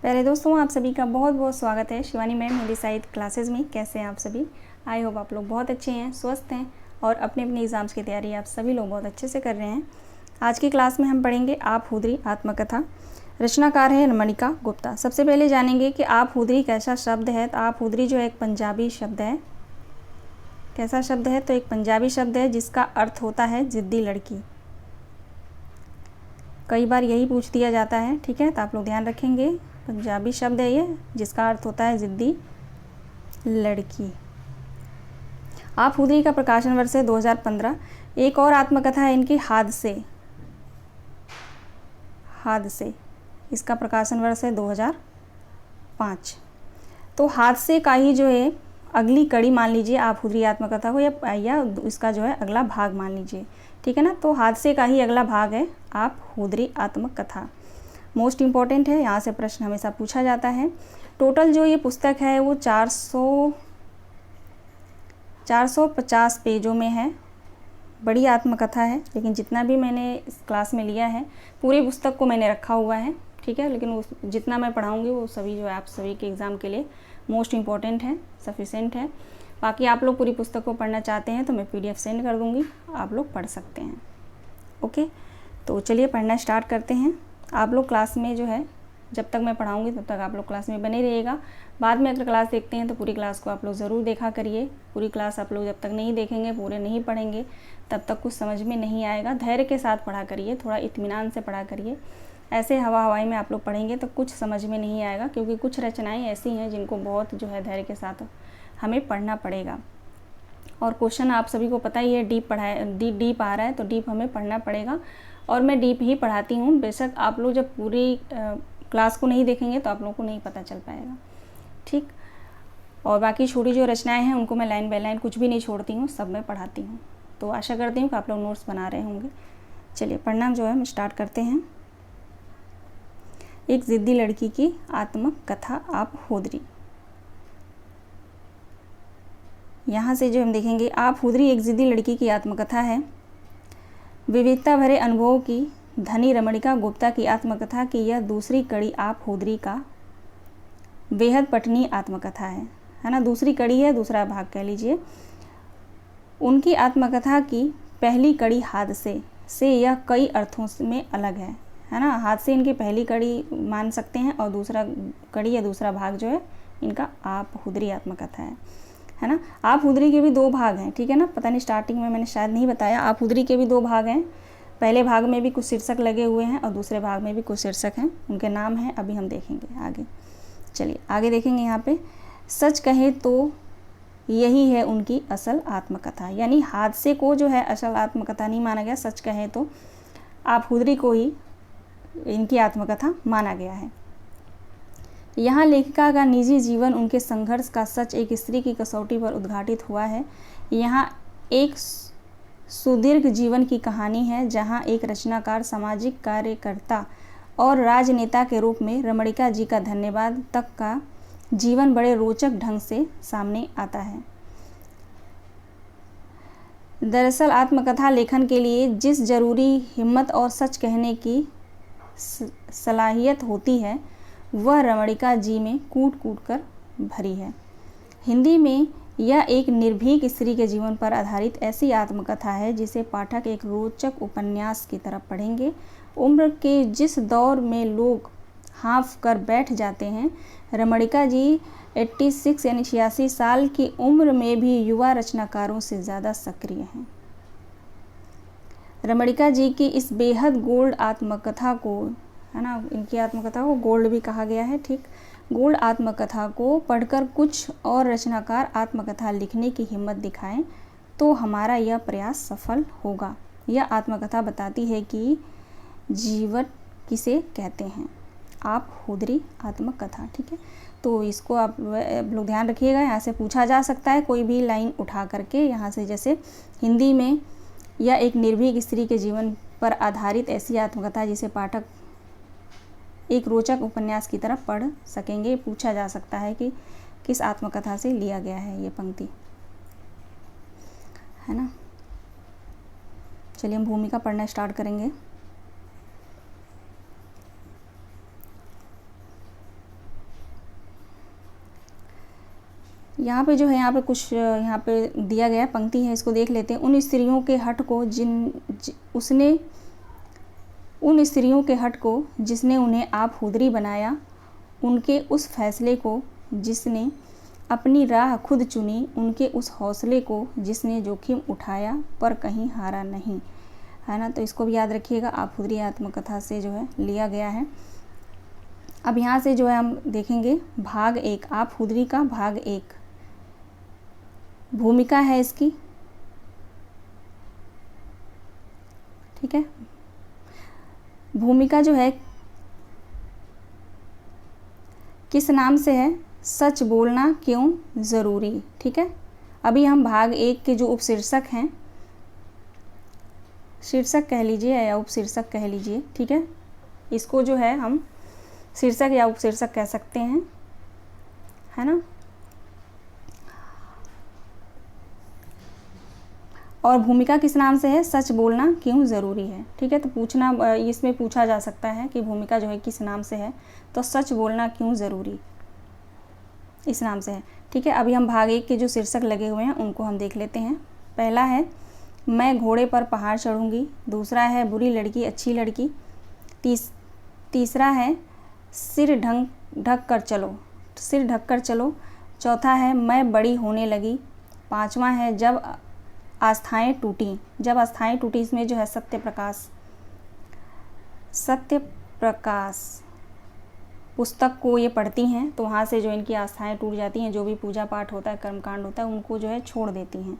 पहले दोस्तों आप सभी का बहुत बहुत स्वागत है शिवानी मैम हिंदी साहित्य क्लासेस में। कैसे हैं आप सभी? आई होप आप लोग बहुत अच्छे हैं, स्वस्थ हैं और अपने अपने एग्ज़ाम्स की तैयारी आप सभी लोग बहुत अच्छे से कर रहे हैं। आज की क्लास में हम पढ़ेंगे आप हुदरी आत्मकथा। रचनाकार है रमणिका गुप्ता। सबसे पहले जानेंगे कि आप हुदरी कैसा शब्द है। तो आप हुदरी जो है एक पंजाबी शब्द है। कैसा शब्द है? तो एक पंजाबी शब्द है जिसका अर्थ होता है ज़िद्दी लड़की। कई बार यही पूछ दिया जाता है, ठीक है, तो आप लोग ध्यान रखेंगे। पंजाबी शब्द है ये जिसका अर्थ होता है ज़िद्दी लड़की। आप हुदरी का प्रकाशन वर्ष है 2015। एक और आत्मकथा है इनकी हादसे। इसका प्रकाशन वर्ष है 2005। तो हादसे का ही जो है अगली कड़ी मान लीजिए आप हुदरी आत्मकथा को, या इसका जो है अगला भाग मान लीजिए, ठीक है ना। तो हादसे का ही अगला भाग है आप हुदरी आत्मकथा। मोस्ट इम्पॉर्टेंट है, यहाँ से प्रश्न हमेशा पूछा जाता है। टोटल जो ये पुस्तक है वो 450 पेजों में है। बड़ी आत्मकथा है, लेकिन जितना भी मैंने इस क्लास में लिया है पूरी पुस्तक को मैंने रखा हुआ है, ठीक है। लेकिन वो जितना मैं पढ़ाऊँगी वो सभी जो है आप सभी के एग्ज़ाम के लिए मोस्ट इम्पॉर्टेंट है, सफिशेंट है। बाकी आप लोग पूरी पुस्तक को पढ़ना चाहते हैं तो मैं PDF सेंड कर दूँगी, आप लोग पढ़ सकते हैं। ओके, तो चलिए पढ़ना स्टार्ट करते हैं। आप लोग क्लास में जो है जब तक मैं पढ़ाऊँगी तब तक आप लोग क्लास में बने रहिएगा। बाद में अगर क्लास देखते हैं तो पूरी क्लास को आप लोग ज़रूर देखा करिए। पूरी क्लास आप लोग जब तक नहीं देखेंगे, पूरे नहीं पढ़ेंगे, तब तक कुछ समझ में नहीं आएगा। धैर्य के साथ पढ़ा करिए, थोड़ा इत्मीनान से पढ़ा करिए। ऐसे हवाई में आप लोग पढ़ेंगे तो कुछ समझ में नहीं आएगा, क्योंकि कुछ रचनाएँ ऐसी हैं जिनको बहुत जो है धैर्य के साथ हमें पढ़ना पड़ेगा। और क्वेश्चन आप सभी को पता ही है, डीप आ रहा है तो डीप हमें पढ़ना पड़ेगा। और मैं डीप ही पढ़ाती हूँ। बेशक आप लोग जब पूरी क्लास को नहीं देखेंगे तो आप लोगों को नहीं पता चल पाएगा, ठीक। और बाकी छोटी जो रचनाएं हैं उनको मैं लाइन बाय लाइन कुछ भी नहीं छोड़ती हूँ, सब मैं पढ़ाती हूँ। तो आशा करती हूँ कि आप लोग नोट्स बना रहे होंगे। चलिए पढ़ना जो है हम स्टार्ट करते हैं। एक ज़िद्दी लड़की की आत्मकथा आप हुदरी। यहाँ से जो हम देखेंगे, आप हुदरी एक ज़िद्दी लड़की की आत्मकथा है। विविधता भरे अनुभवों की धनी रमणिका गुप्ता की आत्मकथा की यह दूसरी कड़ी आप हुदरी का बेहद पठनीय आत्मकथा है ना। दूसरी कड़ी है, दूसरा भाग कह लीजिए। उनकी आत्मकथा की पहली कड़ी हादसे से यह कई अर्थों में अलग है ना। हादसे इनकी पहली कड़ी मान सकते हैं और दूसरा कड़ी या दूसरा भाग जो है इनका आप हुदरी आत्मकथा है ना। आप हुदरी के भी दो भाग हैं, ठीक है ना। पता नहीं स्टार्टिंग में मैंने शायद नहीं बताया, आप हुदरी के भी दो भाग हैं। पहले भाग में भी कुछ शीर्षक लगे हुए हैं और दूसरे भाग में भी कुछ शीर्षक हैं, उनके नाम हैं, अभी हम देखेंगे आगे। चलिए आगे देखेंगे। यहाँ पे सच कहे तो यही है उनकी असल आत्मकथा, यानी हादसे को जो है असल आत्मकथा नहीं माना गया। सच कहे तो आप हुदरी को ही इनकी आत्मकथा माना गया है। यहाँ लेखिका का निजी जीवन, उनके संघर्ष का सच एक स्त्री की कसौटी पर उद्घाटित हुआ है। यहाँ एक सुदीर्घ जीवन की कहानी है जहाँ एक रचनाकार, सामाजिक कार्यकर्ता और राजनेता के रूप में रमणिका जी का धन्यवाद तक का जीवन बड़े रोचक ढंग से सामने आता है। दरअसल आत्मकथा लेखन के लिए जिस जरूरी हिम्मत और सच कहने की सलाहियत होती है वह रमणिका जी में कूट कूट कर भरी है। हिंदी में यह एक निर्भीक स्त्री के जीवन पर आधारित ऐसी आत्मकथा है जिसे पाठक एक रोचक उपन्यास की तरह पढ़ेंगे। उम्र के जिस दौर में लोग हाँफ कर बैठ जाते हैं, रमणिका जी 86 यानी 86 साल की उम्र में भी युवा रचनाकारों से ज़्यादा सक्रिय हैं। रमणिका जी की इस बेहद गोल्ड आत्मकथा को, है ना, इनकी आत्मकथा को गोल्ड भी कहा गया है, ठीक। गोल्ड आत्मकथा को पढ़कर कुछ और रचनाकार आत्मकथा लिखने की हिम्मत दिखाएं तो हमारा यह प्रयास सफल होगा। यह आत्मकथा बताती है कि जीवन किसे कहते हैं। आप हुदरी आत्मकथा, ठीक है। तो इसको आप लोग ध्यान रखिएगा, यहाँ से पूछा जा सकता है कोई भी लाइन उठा करके। यहाँ से जैसे हिंदी में यह एक निर्भीक स्त्री के जीवन पर आधारित ऐसी आत्मकथा जिसे पाठक एक रोचक उपन्यास की तरह पढ़ सकेंगे। पूछा जा सकता है कि किस आत्मकथा से लिया गया है ये पंक्ति, है ना। चलिए हम भूमिका पढ़ना स्टार्ट करेंगे। यहाँ पे जो है, यहाँ पे कुछ यहाँ पे दिया गया पंक्ति है, इसको देख लेते हैं। उन स्त्रियों के हठ को जिसने उन्हें आप हुदरी बनाया, उनके उस फैसले को जिसने अपनी राह खुद चुनी, उनके उस हौसले को जिसने जोखिम उठाया पर कहीं हारा नहीं, है ना। तो इसको भी याद रखिएगा, आप हुदरी आत्मकथा से जो है लिया गया है। अब यहाँ से जो है हम देखेंगे भाग 1, आप हुदरी का भाग 1। भूमिका है इसकी, ठीक है। भूमिका जो है किस नाम से है? सच बोलना क्यों ज़रूरी, ठीक है। अभी हम भाग 1 के जो उपशीर्षक हैं, शीर्षक कह लीजिए या उपशीर्षक कह लीजिए, ठीक है, इसको जो है हम शीर्षक या उपशीर्षक कह सकते हैं, है ना। और भूमिका किस नाम से है? सच बोलना क्यों ज़रूरी है, ठीक है। तो इसमें पूछा जा सकता है कि भूमिका जो है किस नाम से है, तो सच बोलना क्यों ज़रूरी इस नाम से है, ठीक है। अभी हम भाग 1 के जो शीर्षक लगे हुए हैं उनको हम देख लेते हैं। पहला है मैं घोड़े पर पहाड़ चढ़ूँगी, दूसरा है बुरी लड़की अच्छी लड़की, तीसरा है सिर ढक कर चलो, चौथा है मैं बड़ी होने लगी, पांचवा है जब आस्थाएं टूटी। इसमें जो है सत्य प्रकाश पुस्तक को ये पढ़ती हैं, तो वहाँ से जो इनकी आस्थाएं टूट जाती हैं, जो भी पूजा पाठ होता है, कर्मकांड होता है, उनको जो है छोड़ देती हैं,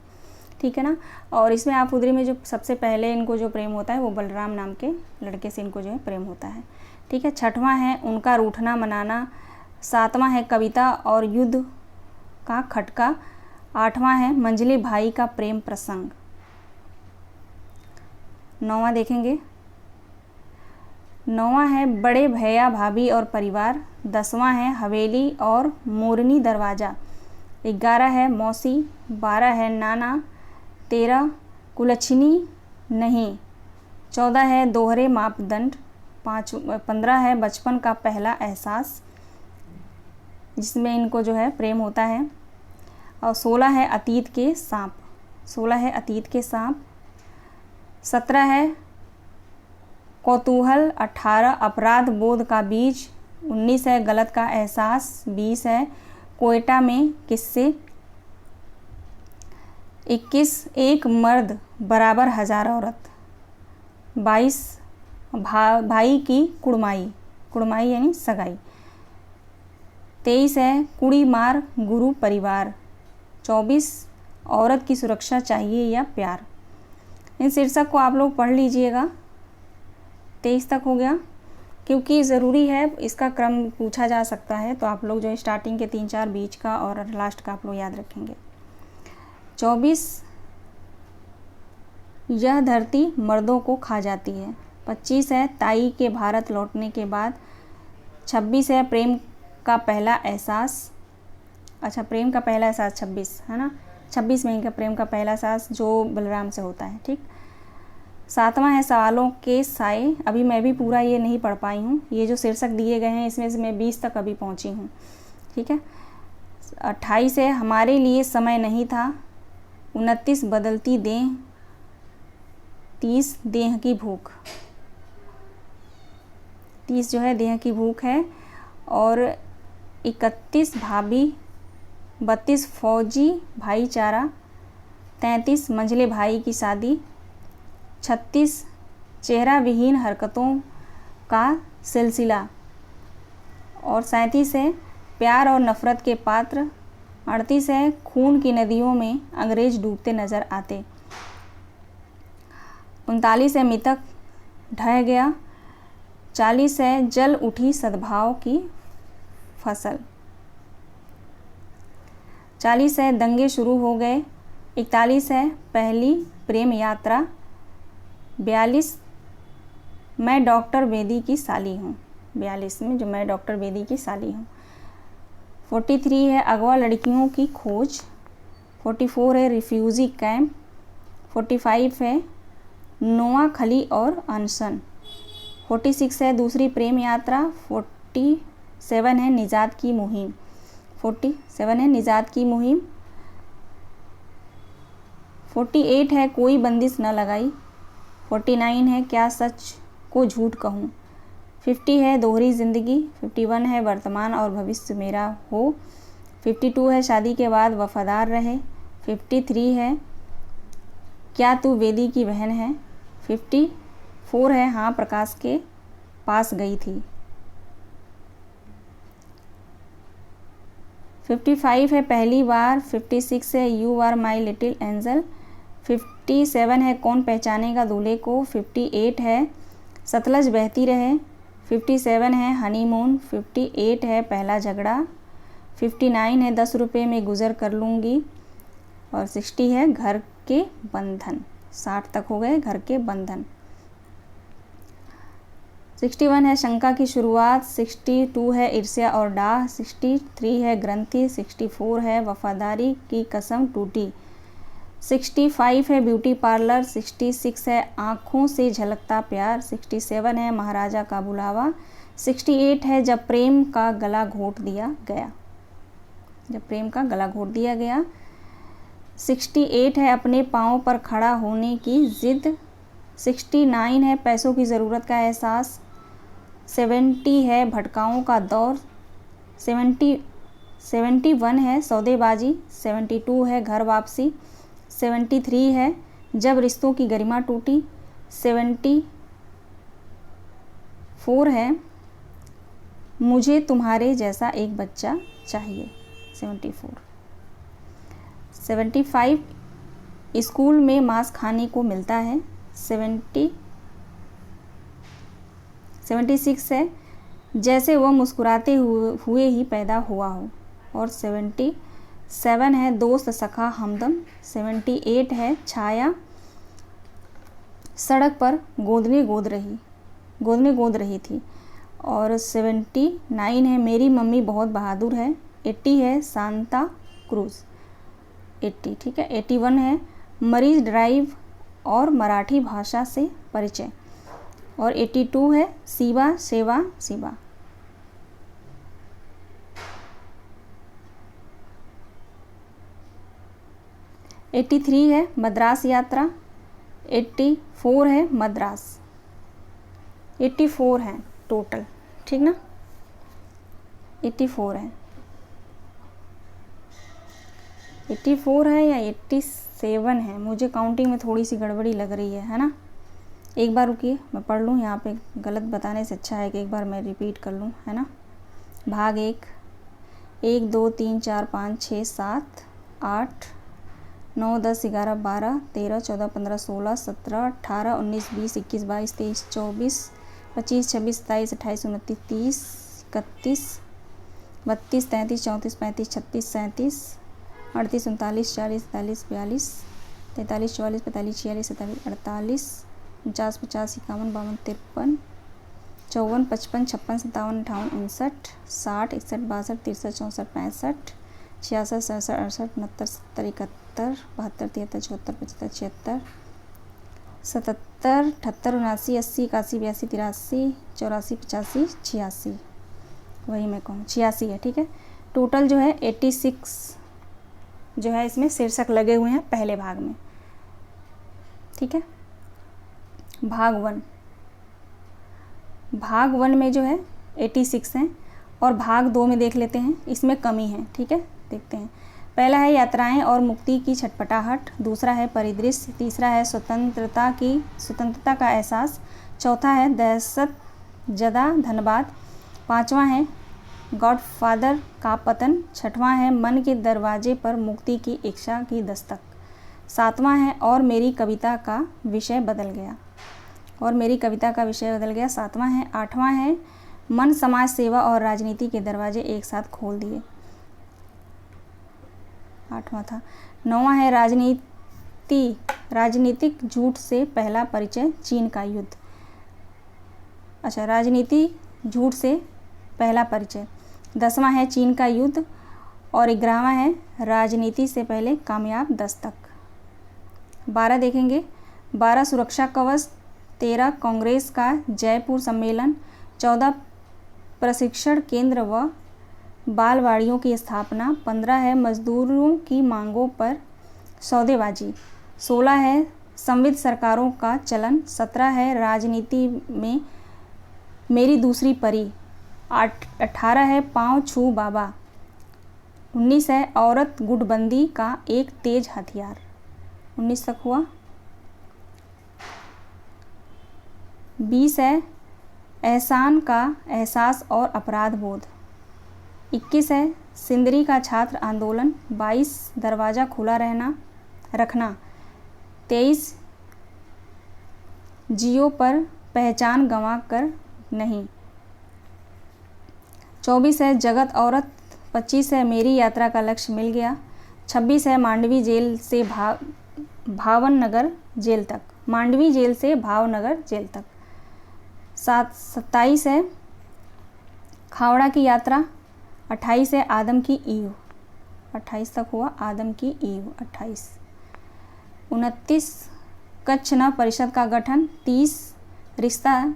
ठीक है ना। और इसमें आप हुदरी में जो सबसे पहले इनको जो प्रेम होता है वो बलराम नाम के लड़के से इनको जो है प्रेम होता है, ठीक है। छठवां है उनका रूठना मनाना, सातवां है कविता और युद्ध का खटका, आठवां है मंझले भाई का प्रेम प्रसंग। नौवां देखेंगे, नौवां है बड़े भैया भाभी और परिवार, 10वां है हवेली और मोरनी दरवाज़ा, 11 है मौसी, 12 है नाना, 13 कुलच्छनी नहीं, 14 है दोहरे मापदंड, 15 है बचपन का पहला एहसास, जिसमें इनको जो है प्रेम होता है, और 16 है अतीत के सांप, 17 है कौतूहल, 18 अपराध बोध का बीज, 19 है गलत का एहसास, 20 है कोयटा में किस्से, 21 एक मर्द बराबर 1000 औरत, 22 भाई की कुड़माई यानी सगाई, 23 है कुड़ी मार गुरु परिवार, 24 औरत की सुरक्षा चाहिए या प्यार। इन शीर्षक को आप लोग पढ़ लीजिएगा, 23 तक हो गया, क्योंकि ज़रूरी है, इसका क्रम पूछा जा सकता है, तो आप लोग जो है स्टार्टिंग के 3-4 बीच का और लास्ट का आप लोग याद रखेंगे। 24 यह धरती मर्दों को खा जाती है, 25 है ताई के भारत लौटने के बाद, 26 है प्रेम का पहला एहसास, अच्छा प्रेम का पहला एहसास 26 है ना, 26 में इनका प्रेम का पहला एहसास जो बलराम से होता है, ठीक। 7वां है सवालों के साए, अभी मैं भी पूरा ये नहीं पढ़ पाई हूँ, ये जो शीर्षक दिए गए हैं इसमें से मैं 20 तक अभी पहुँची हूँ, ठीक है। 28 है हमारे लिए समय नहीं था, 29 बदलती देह, 30 देह की भूख, 30 जो है देह की भूख है, और 31 भाभी, 32 फौजी भाईचारा, 33 मंझले भाई की शादी, 36 चेहरा विहीन हरकतों का सिलसिला, और 37 है प्यार और नफ़रत के पात्र, 38 है खून की नदियों में अंग्रेज डूबते नज़र आते, 39 है मितक ढह गया, 40 है जल उठी सद्भाव की फसल, 40 है दंगे शुरू हो गए, 41 है पहली प्रेम यात्रा, 42 मैं डॉक्टर बेदी की साली हूँ, 42 में जो मैं डॉक्टर बेदी की साली हूँ, 43 है अगवा लड़कियों की खोज, 44 है रिफ्यूज़ी कैंप, 45 है नोआ खली और अनशन, 46 है दूसरी प्रेम यात्रा, 47 है निजात की मुहिम, 47 है निजात की मुहिम। 48 है कोई बंदिश न लगाई। 49 है क्या सच को झूठ कहूँ। 50 है दोहरी ज़िंदगी। 51 है वर्तमान और भविष्य मेरा हो। 52 है शादी के बाद वफादार रहे। 53 है क्या तू वेदी की बहन है। 54 है हाँ प्रकाश के पास गई थी। 55 है पहली बार। 56 है you are my little angel. 57 है कौन पहचानेगा दूल्हे को। 58 है सतलज बहती रहे। 57 है हनीमून। 58 है पहला झगड़ा। 59 है 10 रुपये में गुजर कर लूँगी। और 60 है घर के बंधन। 60 तक हो गए घर के बंधन। 61 है शंका की शुरुआत। 62 है ईर्ष्या और डाह। 63 है ग्रंथि। 64 है वफादारी की कसम टूटी। 65 है ब्यूटी पार्लर। 66 है आँखों से झलकता प्यार। 67 है महाराजा का बुलावा। 68 है जब प्रेम का गला घोट दिया गया। जब प्रेम का गला घोट दिया गया। 68 है अपने पाँव पर खड़ा होने की ज़िद। 69 है पैसों की ज़रूरत का एहसास। 70 है भटकाओं का दौर। 71 है सौदेबाजी। 72 है घर वापसी। 73 है जब रिश्तों की गरिमा टूटी। 74 है मुझे तुम्हारे जैसा एक बच्चा चाहिए। 75 स्कूल में मांस खाने को मिलता है। 76 है जैसे वह मुस्कुराते हुए ही पैदा हुआ हो। और 77 है दोस्त सखा हमदम। 78 है छाया सड़क पर गोदने गोद रही थी। और 79 है मेरी मम्मी बहुत बहादुर है। 80 है सांता क्रूज। 80 ठीक है। 81 है मरीज ड्राइव और मराठी भाषा से परिचय। और 82 है सेवा सेवा सेवा। 83 है मद्रास यात्रा। 84 है मद्रास। 84 है टोटल ठीक ना। 84 है 84 है या 87 है, मुझे काउंटिंग में थोड़ी सी गड़बड़ी लग रही है ना। एक बार रुकिए मैं पढ़ लूँ, यहाँ पे गलत बताने से अच्छा है कि एक बार मैं रिपीट कर लूँ, है ना। भाग 1 1 2 3 4 5 6 7 8 9 10 11 12 13 14 15 16 17 18 19 20 21 22 23 24 25 26 27 28 29 30 31 32 33 34 35 36 37 38 39 40 41 42 43 44 45 46 47 48 49 50 51 52 53 54 55 56 57 58 59 60 61 62 63 64 65 66 67 68 69 70 71 72 73 74 75 76 77 78 79 80 81 82 83 84 85 86, वही मैं कहूँ 86 है ठीक है। टोटल जो है 86 जो है इसमें शीर्षक लगे हुए हैं पहले भाग में, ठीक है। भाग वन में जो है 86 हैं और भाग 2 में देख लेते हैं, इसमें कमी है, ठीक है। देखते हैं, पहला है यात्राएं और मुक्ति की छटपटाहट, दूसरा है परिदृश्य, तीसरा है स्वतंत्रता का एहसास, चौथा है दहशत जदा धनबाद, पांचवा है गॉडफादर का पतन, छठवां है मन के दरवाजे पर मुक्ति की इच्छा की दस्तक, सातवां है और मेरी कविता का विषय बदल गया, सातवां है, आठवां है मन समाज सेवा और राजनीति के दरवाजे एक साथ खोल दिए, आठवां था। नौवां है राजनीतिक झूठ से पहला परिचय, चीन का युद्ध। अच्छा, राजनीति झूठ से पहला परिचय। 10वां है चीन का युद्ध और 11वां है राजनीति से पहले कामयाब दस्तक। 12 देखेंगे, 12 सुरक्षा कवच, 13 कांग्रेस का जयपुर सम्मेलन, 14 प्रशिक्षण केंद्र व बालवाड़ियों की स्थापना। 15 है मजदूरों की मांगों पर सौदेबाजी। 16 है संविध सरकारों का चलन। 17 है राजनीति में मेरी दूसरी परी। 18 है पाँव छू बाबा। 19 है औरत गुटबंदी का एक तेज हथियार। 19 तक हुआ। 20 है एहसान का एहसास और अपराध बोध। 21 है सिंदरी का छात्र आंदोलन। 22 दरवाज़ा खुला रखना। 23 जियो पर पहचान गंवा कर नहीं। 24 है जगत औरत। 25 है मेरी यात्रा का लक्ष्य मिल गया। 26 है मांडवी जेल से भावनगर जेल तक। मांडवी जेल से भावनगर जेल तक। 27 है खावड़ा की यात्रा। 28 है आदम की ईव। 28 तक हुआ आदम की ईव। 28। 29 कच्छ न परिषद का गठन। 30 रिश्ता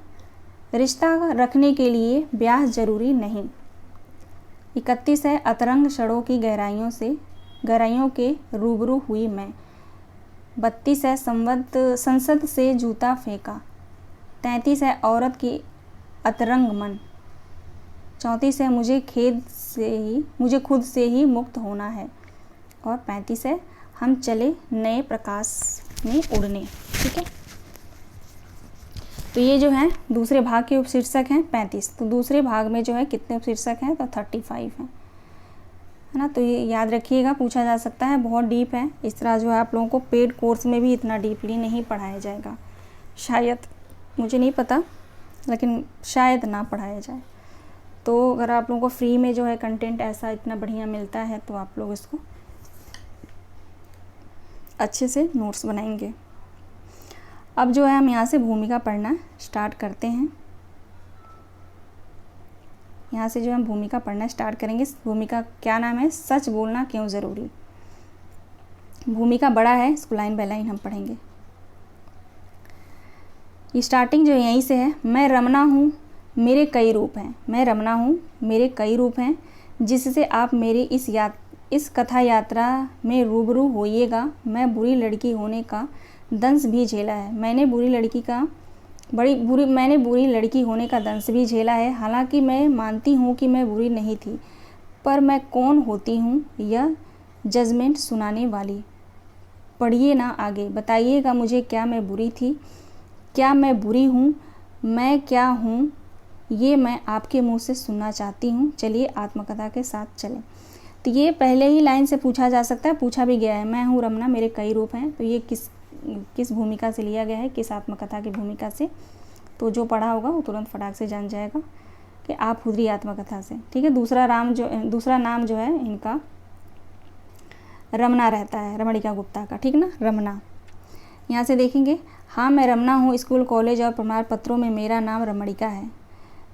रखने के लिए ब्याह जरूरी नहीं। 31 है अतरंग क्षणों की गहराइयों के रूबरू हुई मैं। 32 है संसद से जूता फेंका। 33 है औरत की अतरंग मन। 34 है मुझे खुद से ही मुक्त होना है। और 35 है हम चले नए प्रकाश में उड़ने। ठीक है, तो ये जो है दूसरे भाग के उपशीर्षक हैं 35। तो दूसरे भाग में जो है कितने उपशीर्षक हैं, तो 35 हैं, है ना। तो ये याद रखिएगा, पूछा जा सकता है, बहुत डीप है। इस तरह जो है आप लोगों को पेड कोर्स में भी इतना डीपली नहीं पढ़ाया जाएगा, शायद, मुझे नहीं पता, लेकिन शायद ना पढ़ाया जाए। तो अगर आप लोगों को फ्री में जो है कंटेंट ऐसा इतना बढ़िया मिलता है तो आप लोग इसको अच्छे से नोट्स बनाएंगे। अब जो है हम यहाँ से भूमिका पढ़ना स्टार्ट करते हैं। यहाँ से जो हम भूमिका पढ़ना स्टार्ट करेंगे। भूमिका क्या नाम है, सच बोलना क्यों ज़रूरी। भूमिका बड़ा है, इसको लाइन बाय लाइन हम पढ़ेंगे। ये स्टार्टिंग जो यहीं से है। मैं रमना हूँ, मेरे कई रूप हैं। मैं रमना हूँ, मेरे कई रूप हैं, जिससे आप मेरी इस कथा यात्रा में रूबरू होइएगा। मैं बुरी लड़की होने का दंश भी झेला है। मैंने बुरी लड़की होने का दंश भी झेला है। हालांकि मैं मानती हूँ कि मैं बुरी नहीं थी, पर मैं कौन होती हूँ यह जजमेंट सुनाने वाली। पढ़िए ना आगे, बताइएगा मुझे क्या मैं बुरी थी, क्या मैं बुरी हूँ, मैं क्या हूँ, ये मैं आपके मुंह से सुनना चाहती हूँ। चलिए आत्मकथा के साथ चलें। तो ये पहले ही लाइन से पूछा जा सकता है, पूछा भी गया है। मैं हूँ रमना, मेरे कई रूप हैं। तो ये किस भूमिका से लिया गया है, किस आत्मकथा की भूमिका से। तो जो पढ़ा होगा वो तुरंत फटाक से जान जाएगा कि आप हुदरी आत्मकथा से। ठीक है, दूसरा नाम जो है इनका रमना रहता है, रमणिका गुप्ता का। ठीक ना, रमना। यहाँ से देखेंगे, हाँ मैं रमना हूँ। स्कूल, कॉलेज और प्रमाण पत्रों में मेरा नाम रमणिका है,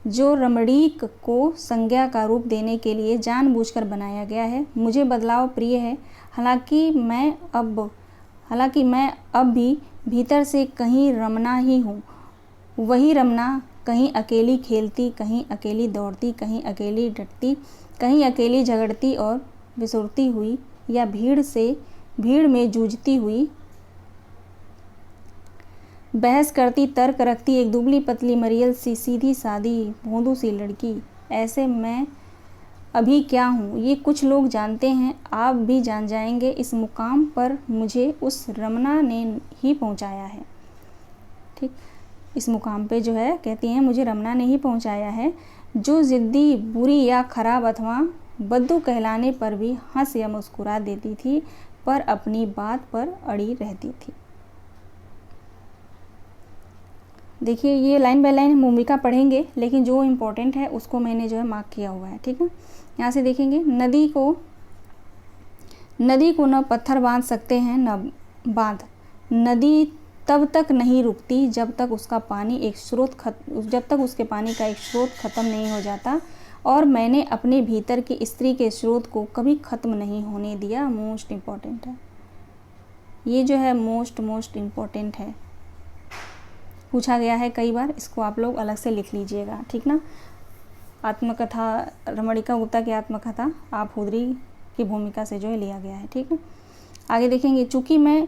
जो रमणीक को संज्ञा का रूप देने के लिए जानबूझकर बनाया गया है। मुझे बदलाव प्रिय है, हालांकि मैं अब भी भीतर से कहीं रमना ही हूँ। वही रमना, कहीं अकेली खेलती, कहीं अकेली दौड़ती, कहीं अकेली डटती, कहीं अकेली झगड़ती और बिसुरती हुई, या भीड़ में जूझती हुई, बहस करती, तर्क रखती, एक दुबली पतली मरियल सी सीधी सादी भोंदू सी लड़की। ऐसे मैं अभी क्या हूँ ये कुछ लोग जानते हैं, आप भी जान जाएंगे। इस मुकाम पर मुझे उस रमना ने ही पहुँचाया है। ठीक, इस मुकाम पे जो है कहती हैं मुझे रमना ने ही पहुँचाया है, जो ज़िद्दी, बुरी या ख़राब अथवा बद्दू कहलाने पर भी हंस या मुस्कुरा देती थी, पर अपनी बात पर अड़ी रहती थी। देखिए, ये लाइन बाय लाइन भूमिका पढ़ेंगे, लेकिन जो इम्पोर्टेंट है उसको मैंने जो है मार्क किया हुआ है। ठीक है, यहाँ से देखेंगे, नदी को न पत्थर बांध सकते हैं न बांध। नदी तब तक नहीं रुकती जब तक उसके पानी का एक स्रोत खत्म नहीं हो जाता, और मैंने अपने भीतर की स्त्री के स्रोत को कभी ख़त्म नहीं होने दिया। मोस्ट इम्पॉर्टेंट है ये जो है, मोस्ट इम्पॉर्टेंट है, पूछा गया है कई बार। इसको आप लोग अलग से लिख लीजिएगा। ठीक ना, आत्मकथा रमणिका गुप्ता की आत्मकथा आप हुदरी की भूमिका से जो है लिया गया है। ठीक है, आगे देखेंगे। चूँकि मैं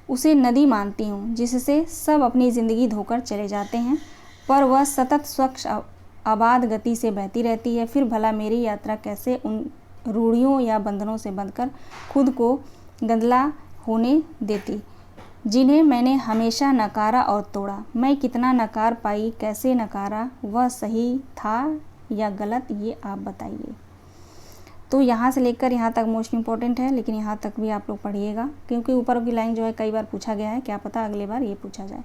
उसे नदी मानती हूँ जिससे सब अपनी ज़िंदगी धोकर चले जाते हैं, पर वह सतत स्वच्छ आबाद गति से बहती रहती है, फिर भला मेरी यात्रा कैसे उन रूढ़ियों या बंधनों से बंधकर खुद को गंदला होने देती जिन्हें मैंने हमेशा नकारा और तोड़ा। मैं कितना नकार पाई, कैसे नकारा, वह सही था या गलत, ये आप बताइए। तो यहाँ से लेकर यहाँ तक मोस्ट इम्पॉर्टेंट है, लेकिन यहाँ तक भी आप लोग पढ़िएगा क्योंकि ऊपर की लाइन जो है कई बार पूछा गया है, क्या पता अगले बार ये पूछा जाए।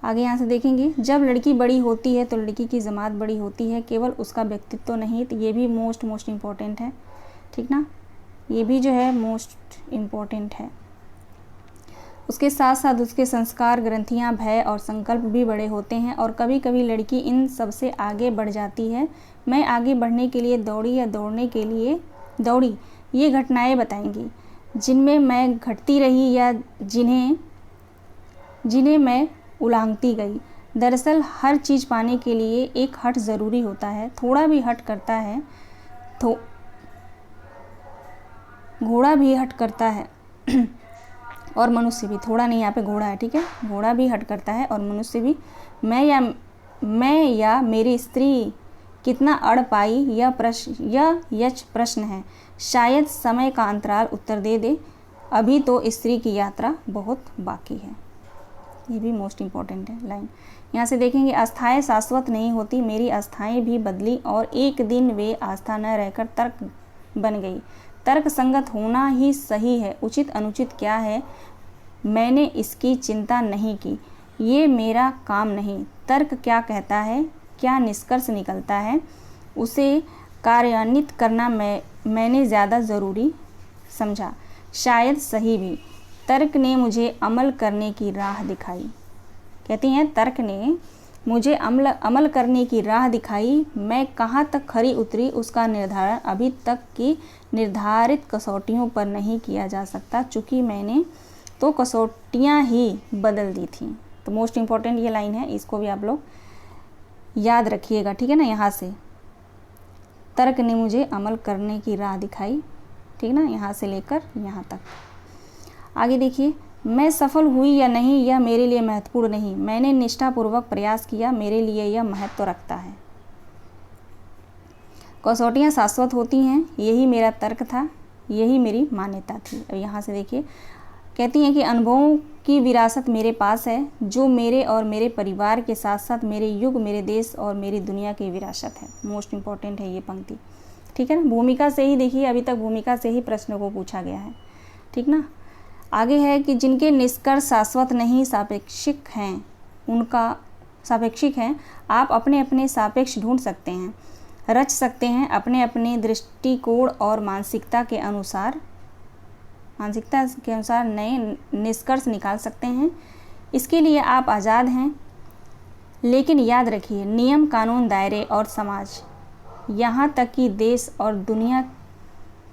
आगे यहाँ से देखेंगे। जब लड़की बड़ी होती है तो लड़की की जमात बड़ी होती है, केवल उसका व्यक्तित्व नहीं। तो ये भी मोस्ट इम्पॉर्टेंट है, ठीक ना, ये भी जो है मोस्ट इम्पॉर्टेंट है। उसके साथ साथ उसके संस्कार, ग्रंथियाँ, भय और संकल्प भी बड़े होते हैं और कभी कभी लड़की इन सबसे आगे बढ़ जाती है। मैं आगे बढ़ने के लिए दौड़ी या दौड़ने के लिए दौड़ी, ये घटनाएं बताएंगी जिनमें मैं घटती रही या जिन्हें मैं उलांघती गई। दरअसल हर चीज़ पाने के लिए एक हट ज़रूरी होता है। थोड़ा भी हट करता है तो घोड़ा भी हट करता है और मनुष्य भी, थोड़ा नहीं यहाँ पे घोड़ा है, ठीक है, घोड़ा भी हट करता है और मनुष्य भी। मैं या मेरी स्त्री कितना अड़ पाई, यह यच प्रश्न है। शायद समय का अंतराल उत्तर दे दे। अभी तो स्त्री की यात्रा बहुत बाकी है। ये भी मोस्ट इम्पॉर्टेंट है लाइन। यहाँ से देखेंगे। आस्थाएं शाश्वत नहीं होती, मेरी आस्थाएं भी बदली और एक दिन वे आस्था न रहकर तर्क बन गई। तर्क संगत होना ही सही है, उचित अनुचित क्या है मैंने इसकी चिंता नहीं की, ये मेरा काम नहीं। तर्क क्या कहता है, क्या निष्कर्ष निकलता है, उसे कार्यान्वित करना मैंने ज़्यादा ज़रूरी समझा, शायद सही भी। तर्क ने मुझे अमल करने की राह दिखाई। कहती हैं तर्क ने मुझे अमल करने की राह दिखाई। मैं कहाँ तक खरी उतरी उसका निर्धारण अभी तक की निर्धारित कसौटियों पर नहीं किया जा सकता, चूँकि मैंने तो कसौटियाँ ही बदल दी थीं। तो मोस्ट इम्पॉर्टेंट ये लाइन है, इसको भी आप लोग याद रखिएगा, ठीक है ना। यहाँ से तर्क ने मुझे अमल करने की राह दिखाई, ठीक ना, यहाँ से लेकर यहाँ तक। आगे देखिए। मैं सफल हुई या नहीं यह मेरे लिए महत्वपूर्ण नहीं, मैंने निष्ठापूर्वक प्रयास किया, मेरे लिए यह महत्व रखता है। कसौटियाँ शाश्वत होती हैं, यही मेरा तर्क था, यही मेरी मान्यता थी। अब यहाँ से देखिए। कहती हैं कि अनुभवों की विरासत मेरे पास है, जो मेरे और मेरे परिवार के साथ साथ मेरे युग, मेरे देश और मेरी दुनिया की विरासत है। मोस्ट इम्पॉर्टेंट है ये पंक्ति, ठीक है ना। भूमिका से ही देखिए, अभी तक भूमिका से ही प्रश्न को पूछा गया है, ठीक ना। आगे है कि जिनके निष्कर्ष शाश्वत नहीं सापेक्षिक हैं, आप अपने अपने सापेक्ष ढूंढ सकते हैं, रच सकते हैं, अपने अपने दृष्टिकोण और मानसिकता के अनुसार नए निष्कर्ष निकाल सकते हैं। इसके लिए आप आज़ाद हैं, लेकिन याद रखिए नियम, कानून, दायरे और समाज, यहाँ तक कि देश और दुनिया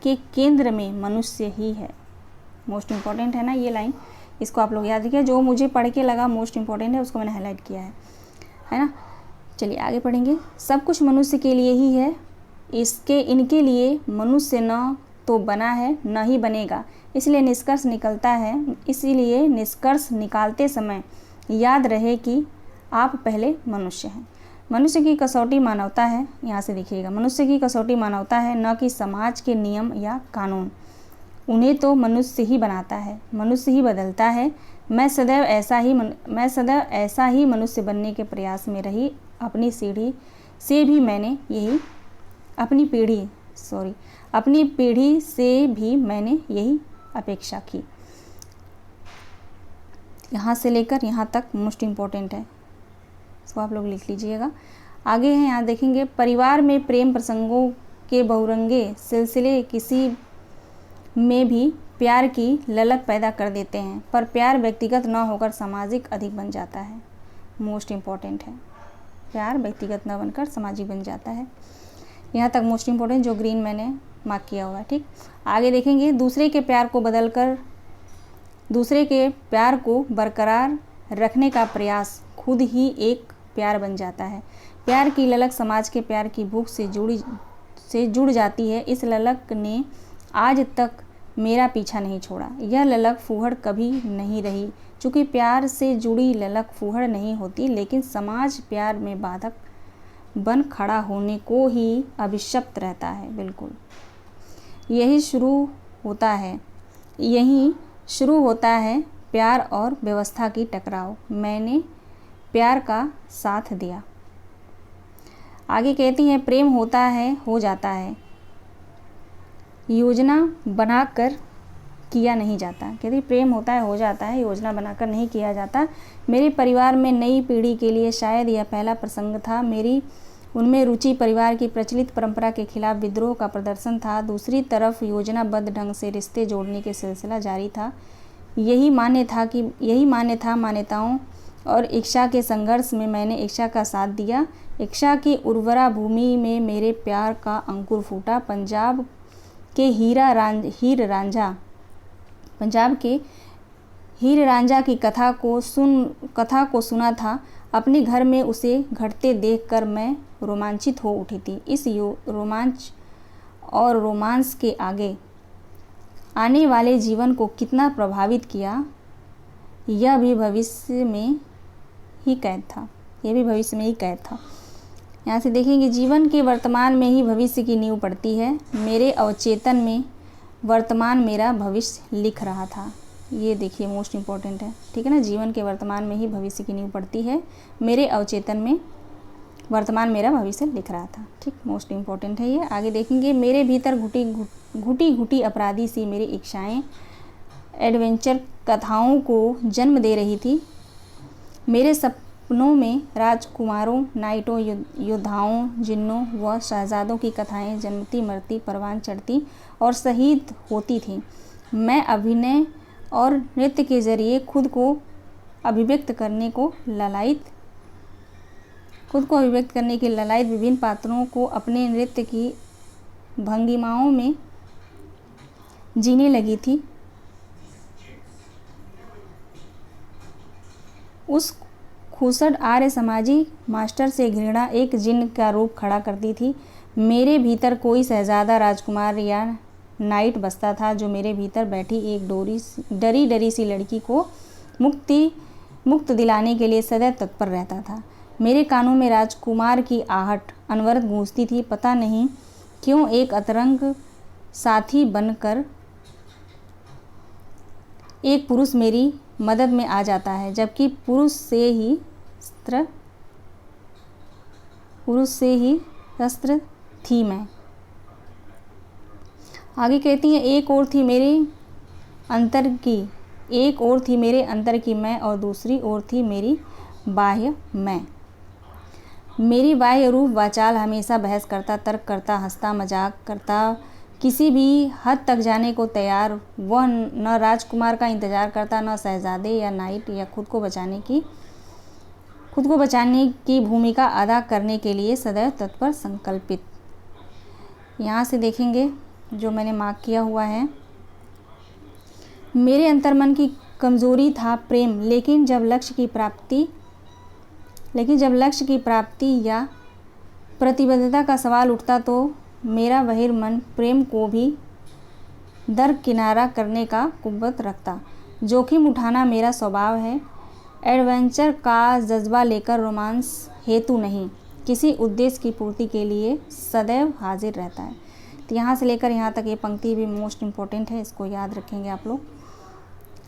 के केंद्र में मनुष्य ही है। मोस्ट इम्पॉर्टेंट है ना ये लाइन, इसको आप लोग याद रखिए। जो मुझे पढ़ के लगा मोस्ट इम्पॉर्टेंट है उसको मैंने हाईलाइट किया है ना। चलिए आगे पढ़ेंगे। सब कुछ मनुष्य के लिए ही है, इनके लिए मनुष्य न तो बना है न ही बनेगा, इसलिए निष्कर्ष निकालते समय याद रहे कि आप पहले मनुष्य हैं। मनुष्य की कसौटी मानवता है, यहाँ से देखिएगा। मनुष्य की कसौटी मानवता है, न कि समाज के नियम या कानून। उन्हें तो मनुष्य ही बनाता है, मनुष्य ही बदलता है। मैं सदैव ऐसा ही मनुष्य बनने के प्रयास में रही। अपनी पीढ़ी से भी मैंने यही अपेक्षा की। यहाँ से लेकर यहाँ तक मोस्ट इम्पॉर्टेंट है, इसको आप लोग लिख लीजिएगा। आगे है, यहाँ देखेंगे। परिवार में प्रेम प्रसंगों के बहुरंगे सिलसिले किसी में भी प्यार की ललक पैदा कर देते हैं, पर प्यार व्यक्तिगत न होकर सामाजिक अधिक बन जाता है। मोस्ट इम्पॉर्टेंट है, प्यार व्यक्तिगत न बनकर सामाजिक बन जाता है। यहाँ तक मोस्ट इम्पॉर्टेंट, जो ग्रीन मैंने मार्क किया हुआ है, ठीक। आगे देखेंगे। दूसरे के प्यार को बरकरार रखने का प्रयास खुद ही एक प्यार बन जाता है। प्यार की ललक समाज के प्यार की भूख से जुड़ जाती है। इस ललक ने आज तक मेरा पीछा नहीं छोड़ा। यह ललक फूहड़ कभी नहीं रही, चूँकि प्यार से जुड़ी ललक फूहड़ नहीं होती, लेकिन समाज प्यार में बाधक बन खड़ा होने को ही अभिशप्त रहता है। बिल्कुल यही शुरू होता है प्यार और व्यवस्था की टकराव। मैंने प्यार का साथ दिया। आगे कहती हैं, प्रेम होता है, हो जाता है, योजना बनाकर किया नहीं जाता। कहती प्रेम होता है, हो जाता है, योजना बनाकर नहीं किया जाता। मेरे परिवार में नई पीढ़ी के लिए शायद यह पहला प्रसंग था। मेरी उनमें रुचि परिवार की प्रचलित परंपरा के खिलाफ विद्रोह का प्रदर्शन था। दूसरी तरफ योजनाबद्ध ढंग से रिश्ते जोड़ने के सिलसिला जारी था। यही मान्य था मान्यताओं और इच्छा के संघर्ष में मैंने इच्छा का साथ दिया। इच्छा की उर्वरा भूमि में मेरे प्यार का अंकुर फूटा। पंजाब के हीर रांझा की कथा को सुना था। अपने घर में उसे घटते देखकर मैं रोमांचित हो उठी थी। इस रोमांच और रोमांस के आगे आने वाले जीवन को कितना प्रभावित किया, यह भी भविष्य में ही कैद था। यहाँ से देखेंगे, जीवन के वर्तमान में ही भविष्य की नींव पड़ती है। मेरे अवचेतन में वर्तमान मेरा भविष्य लिख रहा था। ये देखिए मोस्ट इम्पॉर्टेंट है, ठीक है ना। जीवन के वर्तमान में ही भविष्य की नींव पड़ती है। मेरे अवचेतन में वर्तमान मेरा भविष्य लिख रहा था। ठीक, मोस्ट इम्पॉर्टेंट है ये। आगे देखेंगे, मेरे भीतर घुटी अपराधी सी मेरी इच्छाएं एडवेंचर कथाओं को जन्म दे रही थी। मेरे सपनों में राजकुमारों, नाइटों, योद्धाओं, जिन्नों व शहजादों की कथाएं जन्मती मरती, परवान चढ़ती और शहीद होती थीं। मैं अभिनय और नृत्य के जरिए खुद को अभिव्यक्त करने की ललायत विभिन्न पात्रों को अपने नृत्य की भंगिमाओं में जीने लगी थी। उस खूसट आर्य समाजी मास्टर से घृणा एक जिन्न का रूप खड़ा करती थी। मेरे भीतर कोई शहजादा, राजकुमार या नाइट बसता था, जो मेरे भीतर बैठी एक डरी सी लड़की को मुक्त दिलाने के लिए सदैव तत्पर रहता था। मेरे कानों में राजकुमार की आहट अनवरत गूंजती थी। पता नहीं क्यों एक अतरंग साथी बनकर एक पुरुष मेरी मदद में आ जाता है, जबकि पुरुष से ही शस्त्र थी मैं। आगे कहती हैं, एक ओर थी मेरे अंतर की मैं और दूसरी ओर थी मेरी बाह्य मैं। मेरी बाह्य रूप वाचाल हमेशा बहस करता, तर्क करता, हंसता, मजाक करता, किसी भी हद तक जाने को तैयार। वह न राजकुमार का इंतज़ार करता, न शहजादे या नाइट, या खुद को बचाने की भूमिका अदा करने के लिए सदैव तत्पर संकल्पित। यहाँ से देखेंगे जो मैंने मार्क किया हुआ है, मेरे अंतर्मन की कमज़ोरी था प्रेम, लेकिन जब लक्ष्य की प्राप्ति या प्रतिबद्धता का सवाल उठता तो मेरा बहिर्मन प्रेम को भी दरकिनारा करने का कुव्वत रखता। जोखिम उठाना मेरा स्वभाव है। एडवेंचर का जज्बा लेकर रोमांस हेतु नहीं, किसी उद्देश्य की पूर्ति के लिए सदैव हाजिर रहता है। तो यहाँ से लेकर यहाँ तक ये पंक्ति भी मोस्ट इम्पोर्टेंट है, इसको याद रखेंगे, आप लोग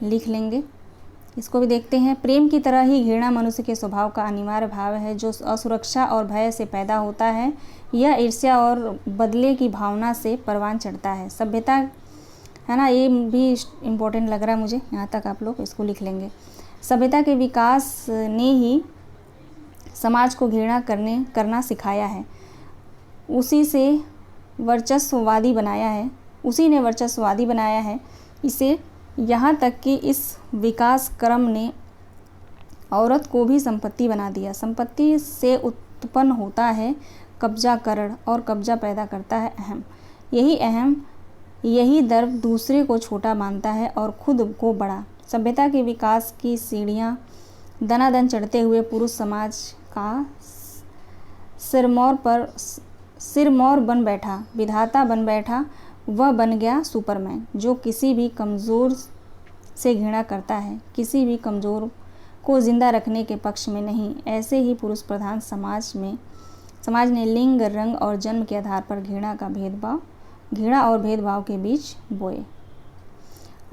लिख लेंगे। इसको भी देखते हैं। प्रेम की तरह ही घृणा मनुष्य के स्वभाव का अनिवार्य भाव है, जो असुरक्षा और भय से पैदा होता है। यह ईर्ष्या और बदले की भावना से परवान चढ़ता है। सभ्यता, है ना, ये भी इम्पोर्टेंट लग रहा है मुझे, यहाँ तक आप लोग इसको लिख लेंगे। सभ्यता के विकास ने ही समाज को घृणा करना सिखाया है। उसी ने वर्चस्ववादी बनाया है इसे, यहाँ तक कि इस विकास क्रम ने औरत को भी संपत्ति बना दिया। संपत्ति से उत्पन्न होता है कब्जाकरण और कब्जा पैदा करता है अहम। यही दर्प दूसरे को छोटा मानता है और खुद को बड़ा। सभ्यता के विकास की सीढ़ियाँ दनादन चढ़ते हुए पुरुष समाज का सिरमौर बन बैठा, विधाता बन बैठा, वह बन गया सुपरमैन। जो किसी भी कमज़ोर से घृणा करता है, किसी भी कमज़ोर को ज़िंदा रखने के पक्ष में नहीं। ऐसे ही पुरुष प्रधान समाज ने लिंग, रंग और जन्म के आधार पर घृणा और भेदभाव के बीज बोए।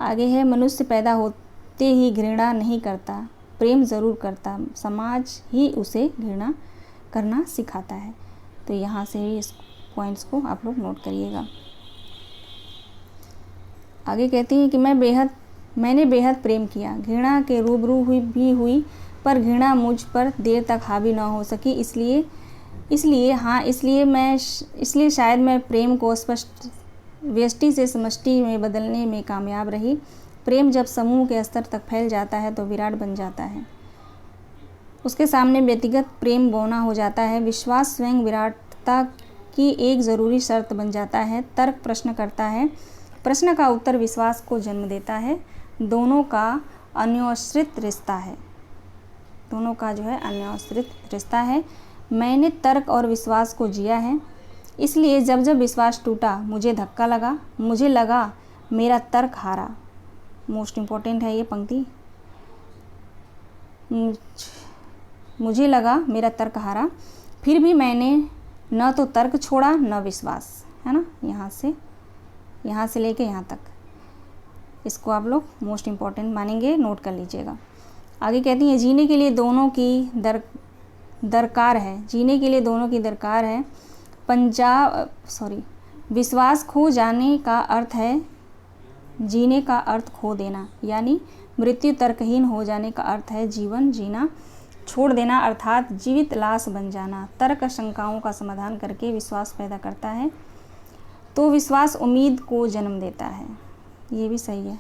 आगे है, मनुष्य पैदा होते ही घृणा नहीं करता, प्रेम ज़रूर करता, समाज ही उसे घृणा करना सिखाता है। तो यहाँ से ही इस पॉइंट्स को आप लोग नोट करिएगा। आगे कहती हैं कि मैंने बेहद प्रेम किया, घृणा के रूबरू हुई, पर घृणा मुझ पर देर तक हावी न हो सकी। इसलिए शायद मैं प्रेम को व्यष्टि से समष्टि में बदलने में कामयाब रही। प्रेम जब समूह के स्तर तक फैल जाता है तो विराट बन जाता है, उसके सामने व्यक्तिगत प्रेम बौना हो जाता है। विश्वास स्वयं विराटता की एक ज़रूरी शर्त बन जाता है। तर्क प्रश्न करता है, प्रश्न का उत्तर विश्वास को जन्म देता है। दोनों का अन्योन्याश्रित रिश्ता है। मैंने तर्क और विश्वास को जिया है, इसलिए जब जब विश्वास टूटा मुझे धक्का लगा, मुझे लगा मेरा तर्क हारा। मोस्ट इम्पॉर्टेंट है ये पंक्ति, मुझे लगा मेरा तर्क हारा, फिर भी मैंने न तो तर्क छोड़ा न विश्वास, है ना। यहाँ से लेके यहाँ तक इसको आप लोग मोस्ट इम्पॉर्टेंट मानेंगे, नोट कर लीजिएगा। आगे कहती हैं, जीने के लिए दोनों की दरकार है। विश्वास खो जाने का अर्थ है जीने का अर्थ खो देना, यानी मृत्यु तर्कहीन हो जाने का अर्थ है जीवन जीना छोड़ देना, अर्थात जीवित लाश बन जाना। तर्क शंकाओं का समाधान करके विश्वास पैदा करता है, तो विश्वास उम्मीद को जन्म देता है। ये भी सही है।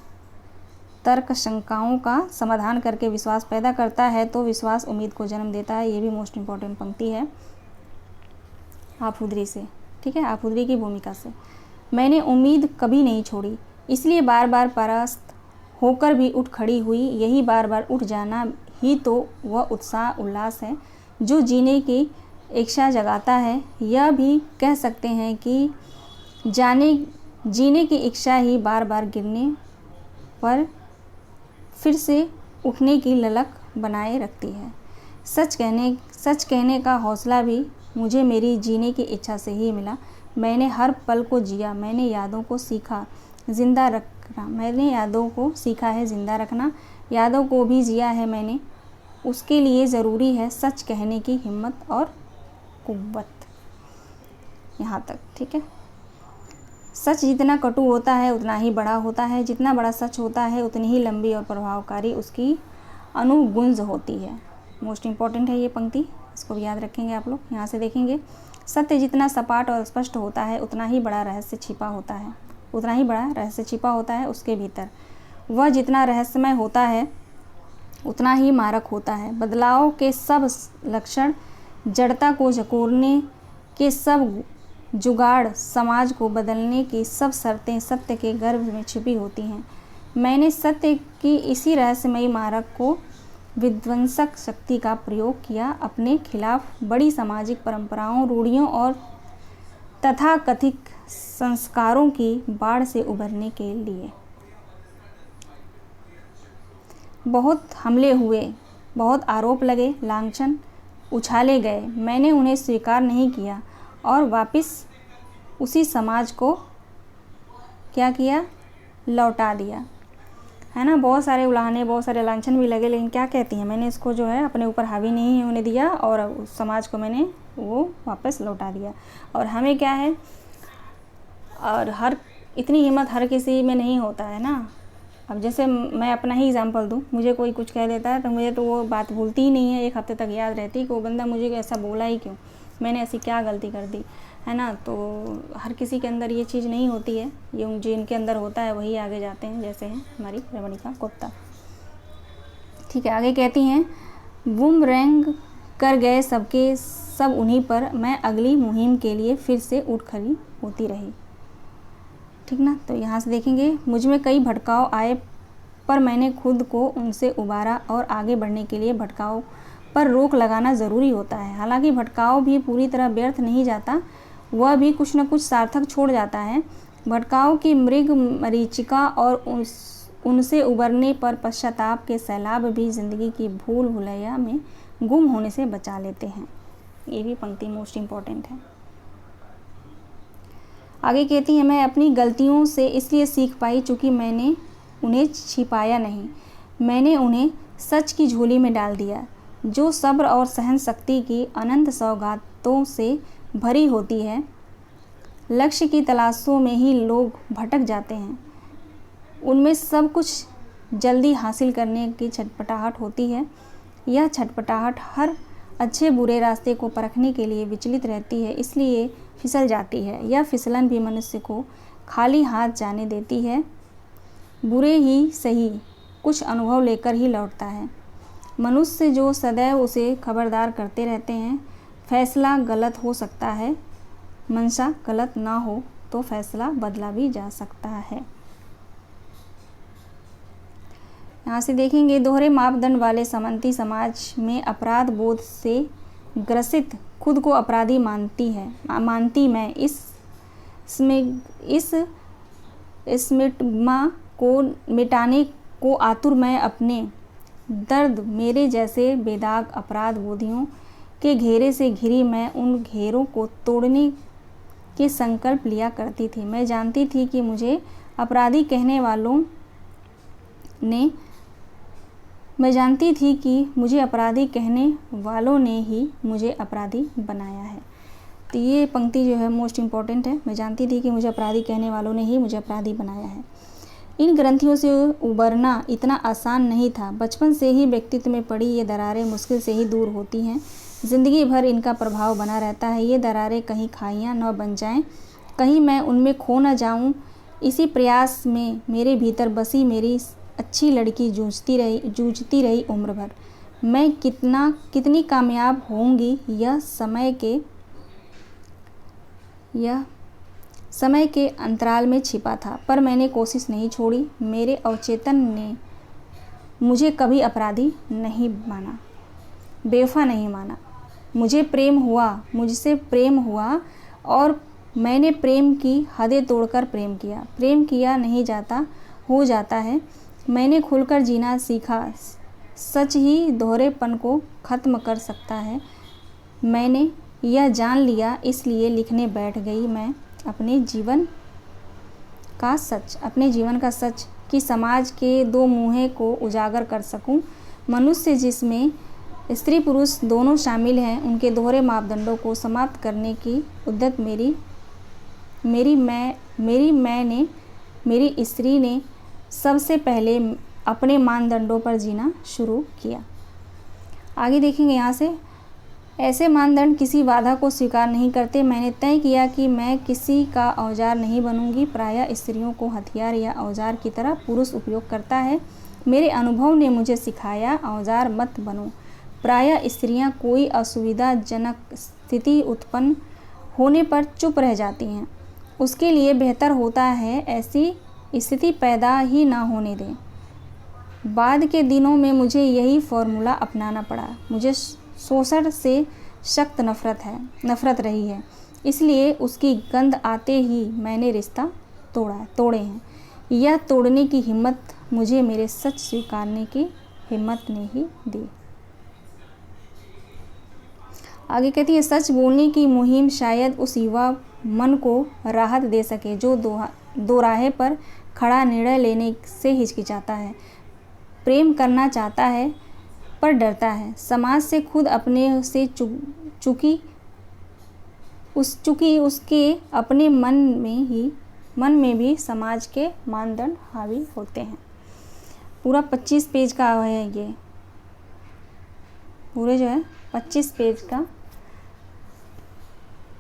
तर्क शंकाओं का समाधान करके विश्वास पैदा करता है, तो विश्वास उम्मीद को जन्म देता है। ये भी मोस्ट इम्पॉर्टेंट पंक्ति है आफूदरी से, ठीक है, आफूदरी की भूमिका से। मैंने उम्मीद कभी नहीं छोड़ी, इसलिए बार बार परास्त होकर भी उठ खड़ी हुई। यही बार बार उठ जाना ही तो वह उत्साह उल्लास है जो जीने की इच्छा जगाता है। यह भी कह सकते हैं कि जीने की इच्छा ही बार बार गिरने पर फिर से उठने की ललक बनाए रखती है। सच कहने का हौसला भी मुझे मेरी जीने की इच्छा से ही मिला। मैंने हर पल को जिया, मैंने यादों को सीखा है जिंदा रखना, यादों को भी जिया है मैंने। उसके लिए ज़रूरी है सच कहने की हिम्मत और कुव्वत। यहाँ तक, ठीक है। सच जितना कटु होता है उतना ही बड़ा होता है, जितना बड़ा सच होता है उतनी ही लंबी और प्रभावकारी उसकी अनुगुंज होती है। मोस्ट इम्पॉर्टेंट है ये पंक्ति, इसको भी याद रखेंगे आप लोग। यहाँ से देखेंगे, सत्य जितना सपाट और स्पष्ट होता है उतना ही बड़ा रहस्य छिपा होता है उसके भीतर। वह जितना रहस्यमय होता है उतना ही मारक होता है। बदलाव के सब लक्षण, जड़ता को झकोरने के सब जुगाड़, समाज को बदलने की सब शर्तें सत्य के गर्भ में छिपी होती हैं। मैंने सत्य की इसी रहस्यमयी मारक को विध्वंसक शक्ति का प्रयोग किया, अपने खिलाफ बड़ी सामाजिक परंपराओं, रूढ़ियों और तथाकथित संस्कारों की बाढ़ से उभरने के लिए। बहुत हमले हुए, बहुत आरोप लगे, लांछन उछाले गए, मैंने उन्हें स्वीकार नहीं किया और वापस उसी समाज को क्या किया, लौटा दिया, है ना। बहुत सारे उलाहने, बहुत सारे लांछन भी लगे, लेकिन क्या कहती हैं, मैंने इसको जो है अपने ऊपर हावी नहीं होने दिया और उस समाज को मैंने वो वापस लौटा दिया। और हमें क्या है, और इतनी हिम्मत हर किसी में नहीं होता है ना। अब जैसे मैं अपना ही एग्जांपल दूँ, मुझे कोई कुछ कह देता है तो मुझे तो वो बात भूलती ही नहीं है, एक हफ्ते तक याद रहती कि वो बंदा मुझे ऐसा बोला ही क्यों, मैंने ऐसी क्या गलती कर दी, है ना। तो हर किसी के अंदर ये चीज़ नहीं होती है, ये जिनके अंदर होता है वही आगे जाते हैं, जैसे हैं हमारी रमणिका गुप्ता, ठीक है। आगे कहती हैं, बूमरैंग कर गए सबके सब उन्हीं पर, मैं अगली मुहिम के लिए फिर से उठ खड़ी होती रही, ठीक ना। तो यहाँ से देखेंगे, मुझ में कई भटकाव आए पर मैंने खुद को उनसे उबारा और आगे बढ़ने के लिए भटकाव पर रोक लगाना ज़रूरी होता है। हालांकि भटकाव भी पूरी तरह व्यर्थ नहीं जाता, वह भी कुछ न कुछ सार्थक छोड़ जाता है। भटकाव की मृग मरीचिका और उनसे उबरने पर पश्चाताप के सैलाब भी ज़िंदगी की भूल भुलैया में गुम होने से बचा लेते हैं। ये भी पंक्ति मोस्ट इम्पॉर्टेंट है। आगे कहती है, मैं अपनी गलतियों से इसलिए सीख पाई चूँकि मैंने उन्हें छिपाया नहीं, मैंने उन्हें सच की झोली में डाल दिया, जो सब्र और सहन शक्ति की अनंत सौगातों से भरी होती है। लक्ष्य की तलाशों में ही लोग भटक जाते हैं, उनमें सब कुछ जल्दी हासिल करने की छटपटाहट होती है। यह छटपटाहट हर अच्छे बुरे रास्ते को परखने के लिए विचलित रहती है, इसलिए फिसल जाती है। यह फिसलन भी मनुष्य को खाली हाथ जाने देती है। बुरे ही सही कुछ अनुभव लेकर ही लौटता है। मनुष्य जो सदैव उसे खबरदार करते रहते हैं, फैसला गलत हो सकता है, मंशा गलत ना हो तो फैसला बदला भी जा सकता है। यहाँ से देखेंगे, दोहरे मापदंड वाले समंती समाज में अपराध बोध से ग्रसित खुद को अपराधी मानती मैं इस स्टिग्मा को मिटाने को आतुर मैं अपने दर्द मेरे जैसे बेदाग अपराध बोधियों के घेरे से घिरी मैं उन घेरों को तोड़ने के संकल्प लिया करती थी। मैं जानती थी कि मुझे अपराधी कहने वालों ने ही मुझे अपराधी बनाया है। तो ये पंक्ति जो है मोस्ट इम्पॉर्टेंट है। मैं जानती थी कि मुझे अपराधी कहने वालों ने ही मुझे अपराधी बनाया है। इन ग्रंथियों से उबरना इतना आसान नहीं था। बचपन से ही व्यक्तित्व में पड़ी ये दरारें मुश्किल से ही दूर होती हैं। ज़िंदगी भर इनका प्रभाव बना रहता है। ये दरारें कहीं खाइयाँ न बन जाएं, कहीं मैं उनमें खो न जाऊं। इसी प्रयास में मेरे भीतर बसी मेरी अच्छी लड़की जूझती रही उम्र भर। मैं कितनी कामयाब होंगी यह समय के अंतराल में छिपा था, पर मैंने कोशिश नहीं छोड़ी। मेरे अवचेतन ने मुझे कभी अपराधी नहीं माना, बेवफा नहीं माना। मुझसे प्रेम हुआ और मैंने प्रेम की हदें तोड़कर प्रेम किया। प्रेम किया नहीं जाता, हो जाता है। मैंने खुलकर जीना सीखा। सच ही दोहरेपन को ख़त्म कर सकता है। मैंने यह जान लिया, इसलिए लिखने बैठ गई मैं अपने जीवन का सच कि समाज के दो मुँहे को उजागर कर सकूं। मनुष्य जिसमें स्त्री पुरुष दोनों शामिल हैं, उनके दोहरे मापदंडों को समाप्त करने की उद्यत मेरी स्त्री ने सबसे पहले अपने मानदंडों पर जीना शुरू किया। आगे देखेंगे यहाँ से, ऐसे मानदंड किसी बाधा को स्वीकार नहीं करते। मैंने तय किया कि मैं किसी का औजार नहीं बनूंगी। प्रायः स्त्रियों को हथियार या औजार की तरह पुरुष उपयोग करता है। मेरे अनुभव ने मुझे सिखाया, औजार मत बनो। प्रायः स्त्रियां कोई असुविधाजनक स्थिति उत्पन्न होने पर चुप रह जाती हैं। उसके लिए बेहतर होता है ऐसी स्थिति पैदा ही ना होने दें। बाद के दिनों में मुझे यही फॉर्मूला अपनाना पड़ा। मुझे शोषण से सख्त नफरत रही है, इसलिए उसकी गंध आते ही मैंने रिश्ता तोड़े हैं। यह तोड़ने की हिम्मत मुझे मेरे सच स्वीकारने की हिम्मत ने ही दी। आगे कहती है, सच बोलने की मुहिम शायद उस युवा मन को राहत दे सके जो दो राहे पर खड़ा निर्णय लेने से हिचकिचाता है, प्रेम करना चाहता है पर डरता है, समाज से खुद अपने से चूकी उसके अपने मन में भी समाज के मानदंड हावी होते हैं। पूरा 25 पेज का है ये, पूरे जो है 25 पेज का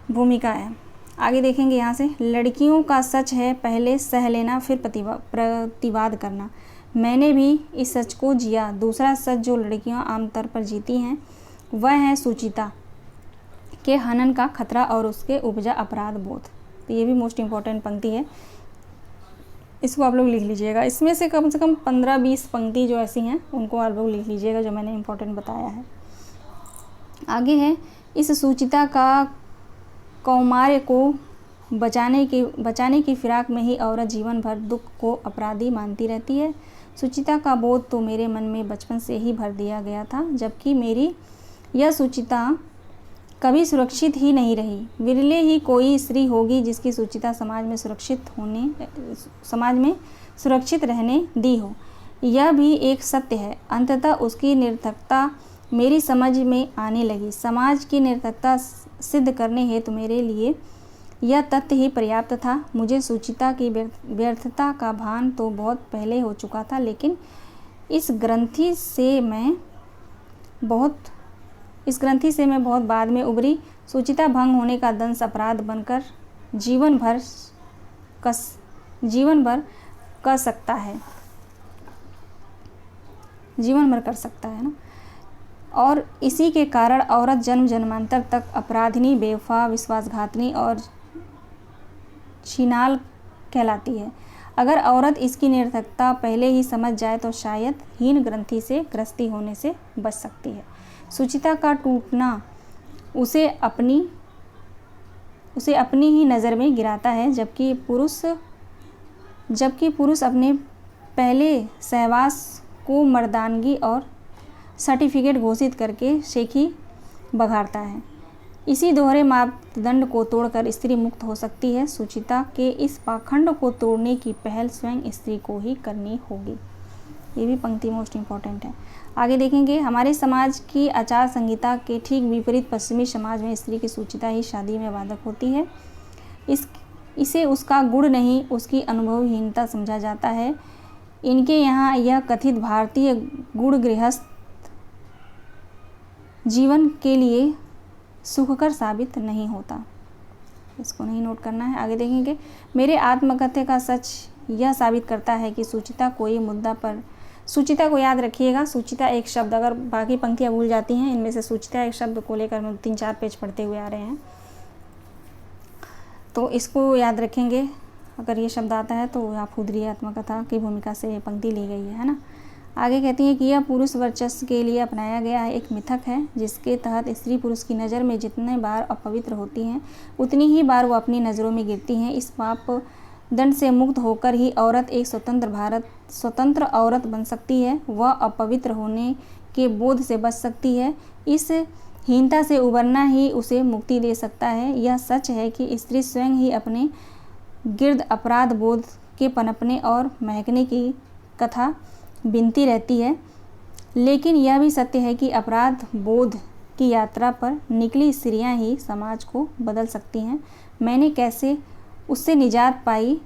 भूमिका है। आगे देखेंगे यहाँ से, लड़कियों का सच है पहले सह लेना फिर प्रतिवाद करना। मैंने भी इस सच को जिया। दूसरा सच जो लड़कियां आमतौर पर जीती हैं वह है सुचिता के हनन का खतरा और उसके उपजा अपराध बोध। तो ये भी मोस्ट इम्पॉर्टेंट पंक्ति है, इसको आप लोग लिख लीजिएगा। इसमें से कम 15-20 पंक्ति जो ऐसी हैं उनको आप लोग लिख लीजिएगा जो मैंने इम्पोर्टेंट बताया है। आगे है, इस सुचिता का कौमार्य को बचाने की फिराक में ही औरत जीवन भर दुख को अपराधी मानती रहती है। सुचिता का बोध तो मेरे मन में बचपन से ही भर दिया गया था, जबकि मेरी यह सुचिता कभी सुरक्षित ही नहीं रही। विरले ही कोई स्त्री होगी जिसकी सुचिता समाज में सुरक्षित रहने दी हो। यह भी एक सत्य है। अंततः उसकी निरर्थकता मेरी समझ में आने लगी। समाज की निरर्थकता सिद्ध करने हेतु मेरे लिए यह तथ्य ही पर्याप्त था। मुझे सुचिता की व्यर्थता का भान तो बहुत पहले हो चुका था, लेकिन इस ग्रंथि से मैं बहुत बाद में उभरी। सुचिता भंग होने का दंश अपराध बनकर जीवन भर कर सकता है ना। और इसी के कारण औरत जन्म जन्मांतर तक अपराधिनी, बेवफा, विश्वासघातनी और छिनाल कहलाती है। अगर औरत इसकी निरर्थकता पहले ही समझ जाए तो शायद हीन ग्रंथि से ग्रस्ती होने से बच सकती है। सुचिता का टूटना उसे अपनी ही नज़र में गिराता है, जबकि पुरुष अपने पहले सहवास को मर्दानगी और सर्टिफिकेट घोषित करके शेखी बघाड़ता है। इसी दोहरे मापदंड को तोड़कर स्त्री मुक्त हो सकती है। सुचिता के इस पाखंड को तोड़ने की पहल स्वयं स्त्री को ही करनी होगी। ये भी पंक्ति मोस्ट इम्पॉर्टेंट है। आगे देखेंगे, हमारे समाज की आचार संहिता के ठीक विपरीत पश्चिमी समाज में स्त्री की सुचिता ही शादी में बाधक होती है। इसे उसका गुण नहीं, उसकी अनुभवहीनता समझा जाता है। इनके यहाँ यह कथित भारतीय गुण गृहस्थ जीवन के लिए सुखकर साबित नहीं होता। इसको नहीं नोट करना है। आगे देखेंगे, मेरे आत्मकथ्य का सच यह साबित करता है कि सुचिता को याद रखिएगा। सुचिता एक शब्द, अगर बाकी पंक्तियाँ भूल जाती हैं, इनमें से सुचिता एक शब्द को लेकर हम 3-4 पेज पढ़ते हुए आ रहे हैं, तो इसको याद रखेंगे। अगर ये शब्द आता है तो आप हुदरी आत्मकथा की भूमिका से पंक्ति ली गई है ना। आगे कहती है कि यह पुरुष वर्चस्व के लिए अपनाया गया एक मिथक है, जिसके तहत स्त्री पुरुष की नज़र में जितने बार अपवित्र होती हैं, उतनी ही बार वो अपनी नज़रों में गिरती हैं। इस पाप दंड से मुक्त होकर ही औरत एक स्वतंत्र औरत बन सकती है। वह अपवित्र होने के बोध से बच सकती है। इस हीनता से उबरना ही उसे मुक्ति दे सकता है। यह सच है कि स्त्री स्वयं ही अपने गिर्द अपराध बोध के पनपने और महकने की कथा बिनती रहती है, लेकिन यह भी सत्य है कि अपराध बोध की यात्रा पर निकली स्त्रियां ही समाज को बदल सकती हैं। मैंने कैसे उससे निजात पाई,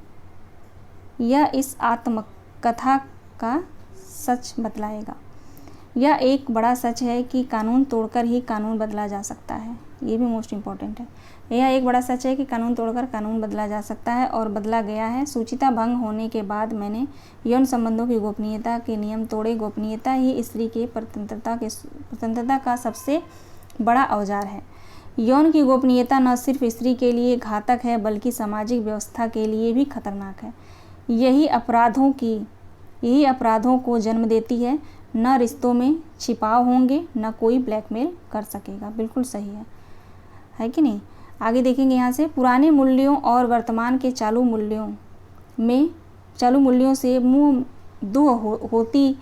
यह इस आत्मकथा का सच बतलाएगा। यह एक बड़ा सच है कि कानून तोड़कर ही कानून बदला जा सकता है। ये भी मोस्ट इम्पॉर्टेंट है। यह एक बड़ा सच है कि कानून तोड़कर कानून बदला जा सकता है और बदला गया है। सुचिता भंग होने के बाद मैंने यौन संबंधों की गोपनीयता के नियम तोड़े। गोपनीयता ही स्त्री के स्वतंत्रता का सबसे बड़ा औजार है। यौन की गोपनीयता न सिर्फ स्त्री के लिए घातक है, बल्कि सामाजिक व्यवस्था के लिए भी खतरनाक है। यही अपराधों को जन्म देती है। न रिश्तों में छिपाव होंगे, न कोई ब्लैकमेल कर सकेगा। बिल्कुल सही है कि नहीं। आगे देखेंगे यहाँ से, पुराने मूल्यों और वर्तमान के चालू मूल्यों से मुँह दुह होती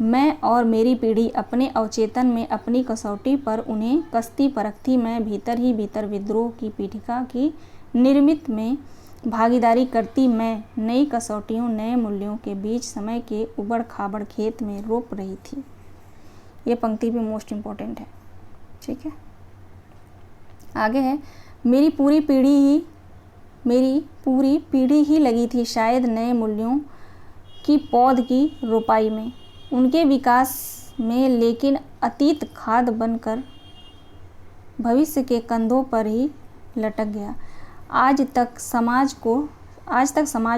मैं और मेरी पीढ़ी अपने अवचेतन में अपनी कसौटी पर उन्हें कसती परखती मैं भीतर ही भीतर विद्रोह की पीठिका की निर्मित में भागीदारी करती मैं नई कसौटियों नए मूल्यों के बीच समय के उबड़ खाबड़ खेत में रोप रही थी। ये पंक्ति भी मोस्ट इम्पोर्टेंट है। ठीक है, आगे है, मेरी पूरी पीढ़ी ही लगी थी शायद नए मूल्यों की पौध की रोपाई में, उनके विकास में, लेकिन अतीत खाद बनकर भविष्य के कंधों पर ही लटक गया। आज तक समाज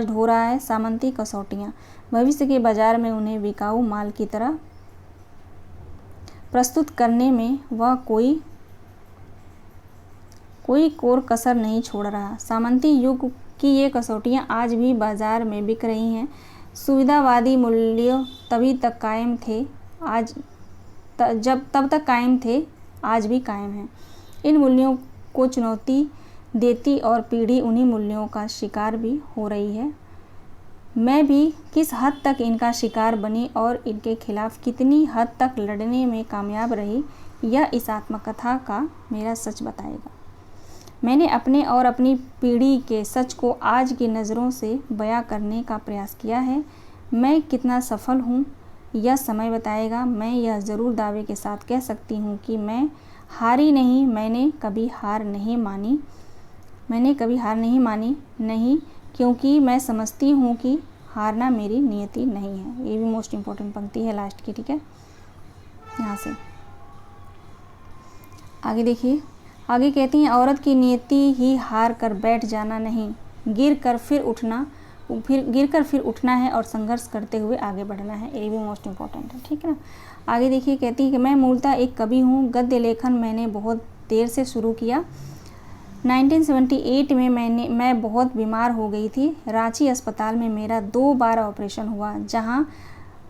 ढो रहा है सामंती कसौटियाँ। भविष्य के बाजार में उन्हें बिकाऊ माल की तरह प्रस्तुत करने में वह कोई कोर कसर नहीं छोड़ रहा। सामंती युग की ये कसौटियाँ आज भी बाजार में बिक रही हैं। सुविधावादी मूल्य तब तक कायम थे, आज भी कायम हैं। इन मूल्यों को चुनौती देती और पीढ़ी उन्हीं मूल्यों का शिकार भी हो रही है। मैं भी किस हद तक इनका शिकार बनी और इनके खिलाफ कितनी हद तक लड़ने में कामयाब रही, यह इस आत्मकथा का मेरा सच बताएगा। मैंने अपने और अपनी पीढ़ी के सच को आज की नज़रों से बयां करने का प्रयास किया है। मैं कितना सफल हूँ यह समय बताएगा। मैं यह ज़रूर दावे के साथ कह सकती हूँ कि मैं हारी नहीं, मैंने कभी हार नहीं मानी, नहीं, क्योंकि मैं समझती हूँ कि हारना मेरी नियति नहीं है। ये भी मोस्ट इम्पॉर्टेंट पंक्ति है लास्ट की, ठीक है। यहाँ से आगे देखिए, आगे कहती हैं, औरत की नियति ही हार कर बैठ जाना नहीं, गिर कर फिर उठना है और संघर्ष करते हुए आगे बढ़ना है। ये भी मोस्ट इम्पॉर्टेंट है, ठीक है ना। आगे देखिए, कहती है कि मैं मूलतः एक कवि हूँ। गद्य लेखन मैंने बहुत देर से शुरू किया। 1978 में मैं बहुत बीमार हो गई थी। रांची अस्पताल में मेरा 2 बार ऑपरेशन हुआ, जहाँ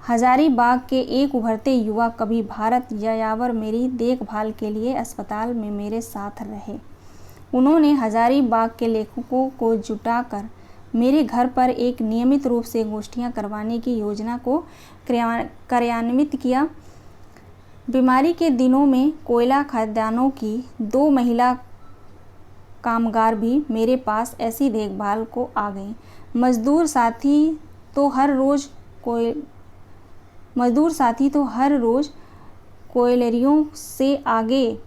हजारीबाग के एक उभरते युवा कवि भारत यायावर मेरी देखभाल के लिए अस्पताल में मेरे साथ रहे। उन्होंने हजारीबाग के लेखकों को जुटाकर मेरे घर पर एक नियमित रूप से गोष्ठियां करवाने की योजना को कार्यान्वित किया। बीमारी के दिनों में कोयला खदानों की 2 महिला कामगार भी मेरे पास ऐसी देखभाल को आ गई। मजदूर साथी तो हर रोज़ कोयलरियों से आगे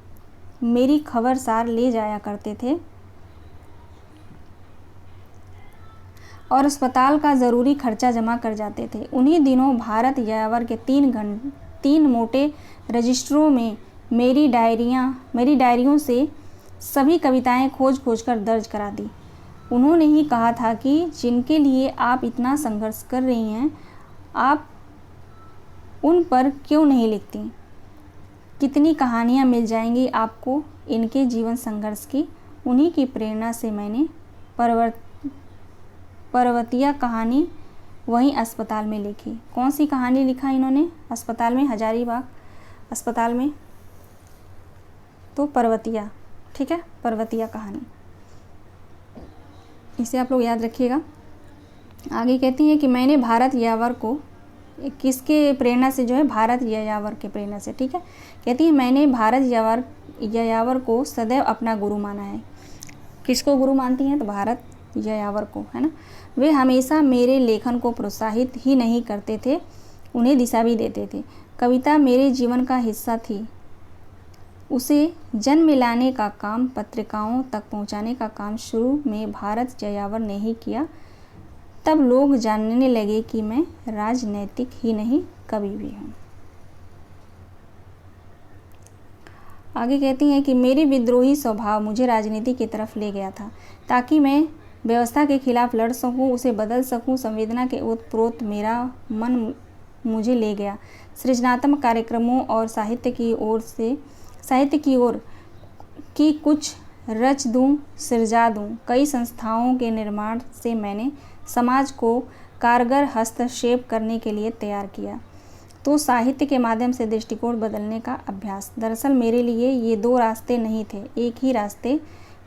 मेरी खबरसार ले जाया करते थे और अस्पताल का ज़रूरी खर्चा जमा कर जाते थे। उन्हीं दिनों भारत यायावर के 3 मोटे रजिस्टरों में मेरी डायरियों से सभी कविताएं खोज कर दर्ज करा दी। उन्होंने ही कहा था कि जिनके लिए आप इतना संघर्ष कर रही हैं, आप उन पर क्यों नहीं लिखती। कितनी कहानियाँ मिल जाएंगी आपको इनके जीवन संघर्ष की। उन्हीं की प्रेरणा से मैंने पर्वतीय कहानी वहीं अस्पताल में लिखी। कौन सी कहानी लिखा इन्होंने अस्पताल में? हजारीबाग अस्पताल में, तो पर्वतीय, ठीक है, पर्वतीय कहानी। इसे आप लोग याद रखिएगा। आगे कहती हैं कि मैंने भारत यायावर को, किसके प्रेरणा से, जो है भारत यायावर के प्रेरणा से, ठीक है। कहती है मैंने भारत यायावर को सदैव अपना गुरु माना है। किसको गुरु मानती हैं? तो भारत यायावर को, है ना। वे हमेशा मेरे लेखन को प्रोत्साहित ही नहीं करते थे, उन्हें दिशा भी देते थे। कविता मेरे जीवन का हिस्सा थी। उसे जन्म लाने का काम, पत्रिकाओं तक पहुंचाने का काम शुरू में भारत यायावर ने ही किया। तब लोग जानने लगे कि मैं राजनैतिक ही नहीं, कवि भी हूँ। आगे कहती हैं कि मेरी विद्रोही स्वभाव मुझे राजनीति की तरफ ले गया था, ताकि मैं व्यवस्था के खिलाफ लड़ सकूं, उसे बदल सकूं। संवेदना के ओतप्रोत मेरा मन मुझे ले गया। सृजनात्मक कार्यक्रमों और साहित्य की ओर की कुछ रच दूं, सिरजा दूं। कई संस्थाओं के निर्माण से मैंने समाज को कारगर हस्तक्षेप करने के लिए तैयार किया। तो साहित्य के माध्यम से दृष्टिकोण बदलने का अभ्यास। दरअसल मेरे लिए ये 2 रास्ते नहीं थे, एक ही रास्ते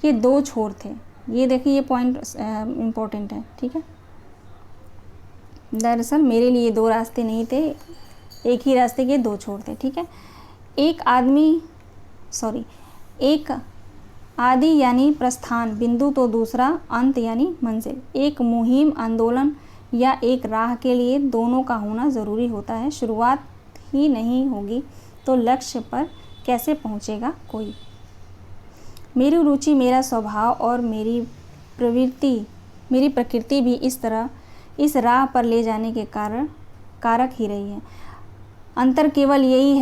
के 2 छोर थे। ये देखिए, ये पॉइंट इम्पोर्टेंट है, ठीक है। दरअसल मेरे लिए 2 रास्ते नहीं थे, एक ही रास्ते के 2 छोर थे, ठीक है। एक आदि यानी प्रस्थान बिंदु, तो दूसरा अंत यानी मंजिल। एक मुहिम, आंदोलन या एक राह के लिए दोनों का होना ज़रूरी होता है। शुरुआत ही नहीं होगी तो लक्ष्य पर कैसे पहुंचेगा कोई। मेरी रुचि, मेरा स्वभाव और मेरी प्रकृति भी इस राह पर ले जाने के कारक ही रही है। अंतर केवल यही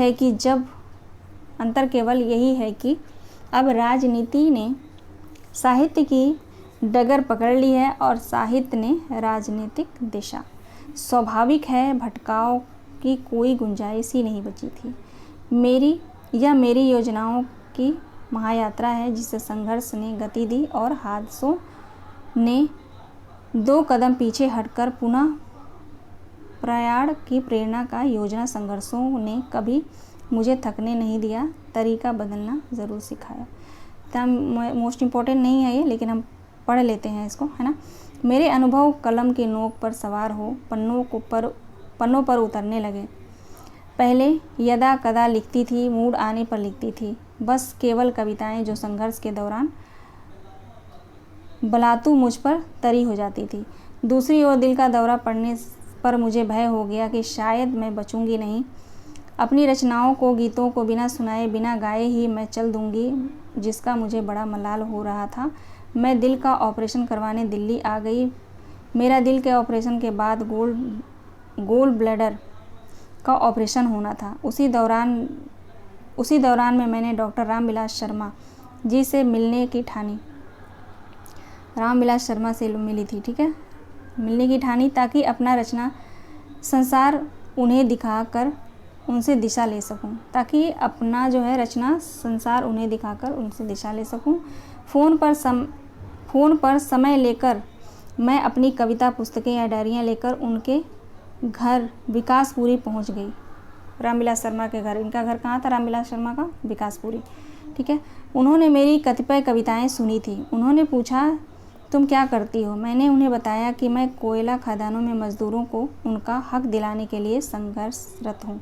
है कि अब राजनीति ने साहित्य की डगर पकड़ ली है और साहित्य ने राजनीतिक दिशा। स्वाभाविक है, भटकाव की कोई गुंजाइश ही नहीं बची थी। मेरी योजनाओं की महायात्रा है, जिसे संघर्ष ने गति दी और हादसों ने 2 कदम पीछे हटकर पुनः प्रयाण की प्रेरणा का। योजना संघर्षों ने कभी मुझे थकने नहीं दिया, तरीका बदलना ज़रूर सिखाया। तो मोस्ट इम्पॉर्टेंट नहीं है ये, लेकिन हम पढ़ लेते हैं इसको, है ना। मेरे अनुभव कलम की नोक पर सवार हो पन्नों पर उतरने लगे। पहले यदा कदा लिखती थी, मूड आने पर लिखती थी, बस केवल कविताएं जो संघर्ष के दौरान बलातू मुझ पर तरी हो जाती थी। दूसरी ओर दिल का दौरा पड़ने पर मुझे भय हो गया कि शायद मैं बचूंगी नहीं। अपनी रचनाओं को, गीतों को बिना सुनाए बिना गाए ही मैं चल दूंगी, जिसका मुझे बड़ा मलाल हो रहा था। मैं दिल का ऑपरेशन करवाने दिल्ली आ गई। मेरा दिल के ऑपरेशन के बाद गोल ब्लैडर का ऑपरेशन होना था। उसी दौरान में मैंने डॉक्टर रामविलास शर्मा जी से मिलने की ठानी। रामविलास शर्मा से मिली थी, ठीक है, मिलने की ठानी, ताकि अपना रचना संसार उन्हें दिखाकर उनसे दिशा ले सकूं, ताकि अपना जो है रचना संसार उन्हें दिखाकर उनसे दिशा ले सकूं। फ़ोन पर समय लेकर मैं अपनी कविता पुस्तकें या डायरियां लेकर उनके घर विकासपुरी पहुंच गई। रामविलास शर्मा के घर, इनका घर कहाँ था रामविलास शर्मा का? विकासपुरी, ठीक है। उन्होंने मेरी कतिपय कविताएं सुनी थी। उन्होंने पूछा, तुम क्या करती हो? मैंने उन्हें बताया कि मैं कोयला खदानों में मजदूरों को उनका हक दिलाने के लिए संघर्षरत हूँ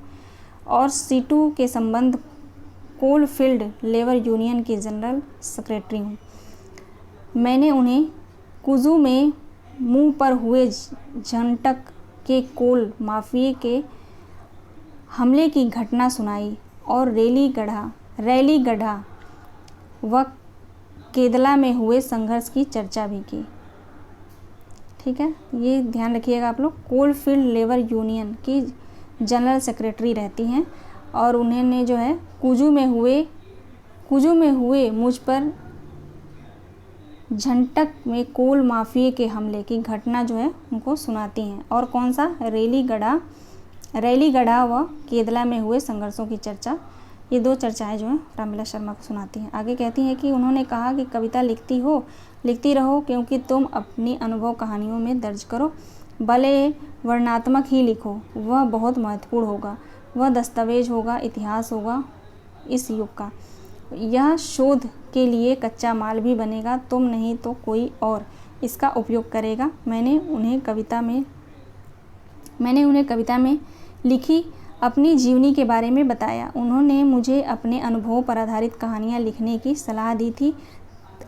और सीटू के संबंध कोल फील्ड लेबर यूनियन की जनरल सेक्रेटरी हूँ। मैंने उन्हें कुजू में मुंह पर हुए झंटक के कोल माफिया के हमले की घटना सुनाई और रैलीगढ़ा व केदला में हुए संघर्ष की चर्चा भी की, ठीक है। ये ध्यान रखिएगा आप लोग, कोल फील्ड लेबर यूनियन की जनरल सेक्रेटरी रहती हैं और उन्होंने जो है कुजू में हुए मुझ पर झंटक में कोल माफिया के हमले की घटना जो है उनको सुनाती हैं। और कौन सा? रैलीगढ़ा व केदला में हुए संघर्षों की चर्चा, ये दो चर्चाएं जो हैं रामविलास शर्मा को सुनाती हैं। आगे कहती हैं कि उन्होंने कहा कि कविता लिखती रहो, क्योंकि तुम अपनी अनुभव कहानियों में दर्ज करो, भले वर्णनात्मक ही लिखो, वह बहुत महत्वपूर्ण होगा, वह दस्तावेज होगा, इतिहास होगा इस युग का। यह शोध के लिए कच्चा माल भी बनेगा, तुम नहीं तो कोई और इसका उपयोग करेगा। मैंने उन्हें कविता में लिखी अपनी जीवनी के बारे में बताया। उन्होंने मुझे अपने अनुभवों पर आधारित कहानियाँ लिखने की सलाह दी थी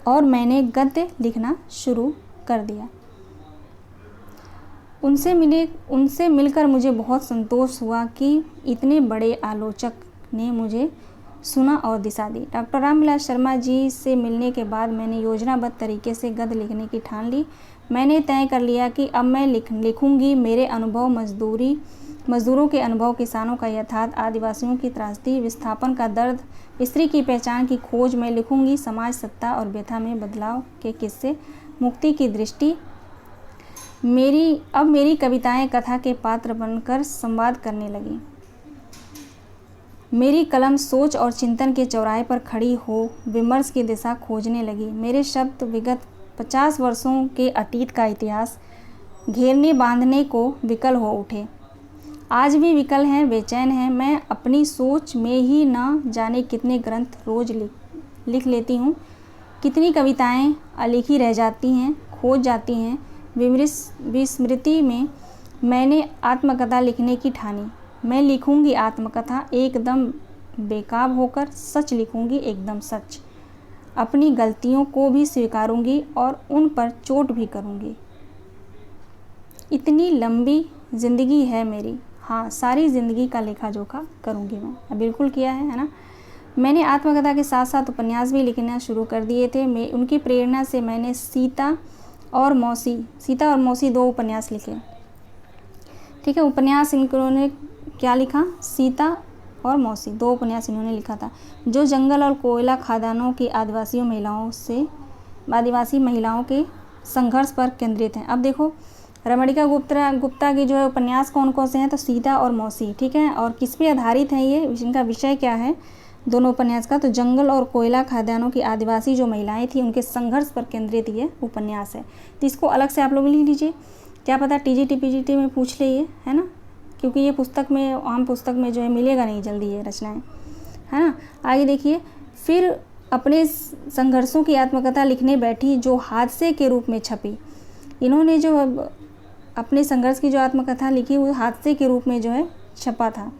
और मैंने गद्य लिखना शुरू कर दिया। उनसे मिलकर मुझे बहुत संतोष हुआ कि इतने बड़े आलोचक ने मुझे सुना और दिशा दी। डॉक्टर रामविलास शर्मा जी से मिलने के बाद मैंने योजनाबद्ध तरीके से गद्य लिखने की ठान ली। मैंने तय कर लिया कि अब मैं लिखूंगी मेरे अनुभव, मजदूरों के अनुभव, किसानों का यथार्थ, आदिवासियों की त्रासदी, विस्थापन का दर्द, स्त्री की पहचान की खोज। मैं लिखूंगी समाज, सत्ता और व्यथा में बदलाव के किस्से, मुक्ति की दृष्टि। मेरी कविताएं कथा के पात्र बनकर संवाद करने लगी। मेरी कलम सोच और चिंतन के चौराहे पर खड़ी हो विमर्श की दिशा खोजने लगी। मेरे शब्द विगत 50 वर्षों के अतीत का इतिहास घेरने बांधने को विकल हो उठे। आज भी विकल हैं, बेचैन हैं। मैं अपनी सोच में ही न जाने कितने ग्रंथ रोज लिख लेती हूँ, कितनी कविताएं अलिखी रह जाती हैं, खोज जाती हैं। विस्मृति में मैंने आत्मकथा लिखने की ठानी। मैं लिखूंगी आत्मकथा एकदम बेकाब होकर, सच लिखूंगी एकदम सच। अपनी गलतियों को भी स्वीकारूंगी और उन पर चोट भी करूंगी। इतनी लंबी जिंदगी है मेरी, हाँ सारी ज़िंदगी का लेखा जोखा करूंगी मैं। बिल्कुल किया है ना। मैंने आत्मकथा के साथ साथ उपन्यास भी लिखना शुरू कर दिए थे। उनकी प्रेरणा से मैंने सीता और मौसी 2 उपन्यास लिखे, ठीक है। उपन्यास इन्होंने क्या लिखा? सीता और मौसी 2 उपन्यास इन्होंने लिखा था, जो जंगल और कोयला खदानों की आदिवासी महिलाओं के संघर्ष पर केंद्रित हैं। अब देखो रमणिका गुप्ता की जो है उपन्यास कौन कौन से हैं? तो सीता और मौसी, ठीक है। और किस पे आधारित हैं ये? इनका विषय क्या है दोनों उपन्यास का? तो जंगल और कोयला खदानों की आदिवासी जो महिलाएं थी उनके संघर्ष पर केंद्रित ये उपन्यास है। तो इसको अलग से आप लोग लिख लीजिए, क्या पता TGT PGT में पूछ ले ये, है ना, क्योंकि ये पुस्तक में, आम पुस्तक में जो है मिलेगा नहीं जल्दी ये रचनाएं, है ना। आगे देखिए, फिर अपने संघर्षों की आत्मकथा लिखने बैठी जो हादसे के रूप में छपी। इन्होंने जो अपने संघर्ष की जो आत्मकथा लिखी वो हादसे के रूप में जो है छपा था।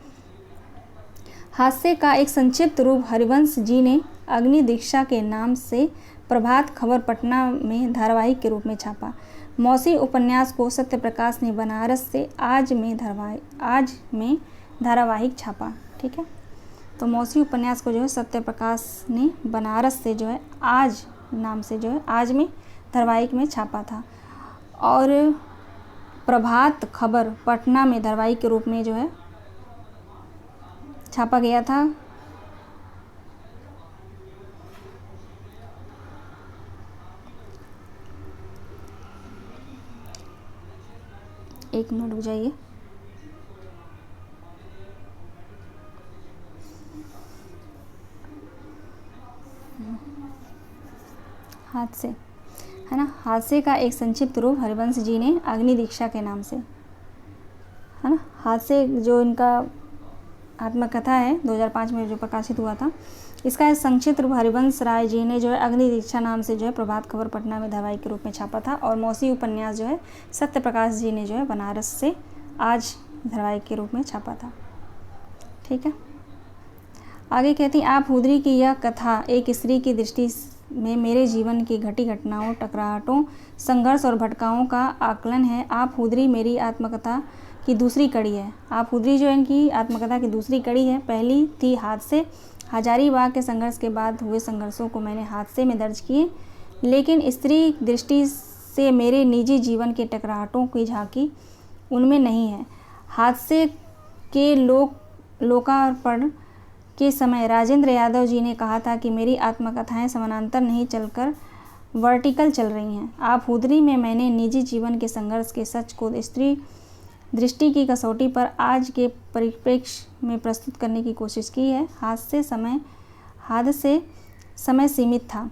हादसे का एक संक्षिप्त रूप हरिवंश जी ने अग्नि दीक्षा के नाम से प्रभात खबर पटना में धारावाहिक के रूप में छापा। मौसी उपन्यास को सत्यप्रकाश ने बनारस से आज में धारावाहिक छापा। ठीक है, तो मौसी उपन्यास को जो है सत्यप्रकाश ने बनारस से जो है आज नाम से जो है आज में धारावाहिक में छापा था, और प्रभात खबर पटना में धारावाहिक के रूप में जो है छापा गया था। एक मिनट रुक जाइए। हादसे, है ना, हादसे का एक संक्षिप्त रूप हरिवंश जी ने अग्नि दीक्षा के नाम से, है ना। हादसे जो इनका आत्मकथा है 2005 में जो प्रकाशित हुआ था, इसका एक संक्षिप्त रूप हरिवंश राय जी ने जो है अग्नि दीक्षा नाम से जो है प्रभात खबर पटना में धारावाहिक के रूप में छापा था, और मौसी उपन्यास जो है सत्यप्रकाश जी ने जो है बनारस से आज धारावाहिक के रूप में छापा था। ठीक है, आगे कहती, आप हुदरी की यह कथा एक स्त्री की दृष्टि में मेरे जीवन की घटी घटनाओं, टकराहटों, संघर्ष और भटकाओं का आकलन है। आप हुदरी मेरी आत्मकथा की दूसरी कड़ी है। आप हुदरी जो इनकी आत्मकथा की दूसरी कड़ी है। पहली थी हादसे। हजारीबाग के संघर्ष के बाद हुए संघर्षों को मैंने हादसे में दर्ज किए, लेकिन स्त्री दृष्टि से मेरे निजी जीवन के टकराहटों की झांकी उनमें नहीं है। हादसे के लोकार्पण के समय राजेंद्र यादव जी ने कहा था कि मेरी आत्मकथाएं समानांतर नहीं चलकर वर्टिकल चल रही हैं। आप हुदरी में मैंने निजी जीवन के संघर्ष के सच को स्त्री दृष्टि की कसौटी पर आज के परिप्रेक्ष्य में प्रस्तुत करने की कोशिश की है। हादसे समय सीमित था।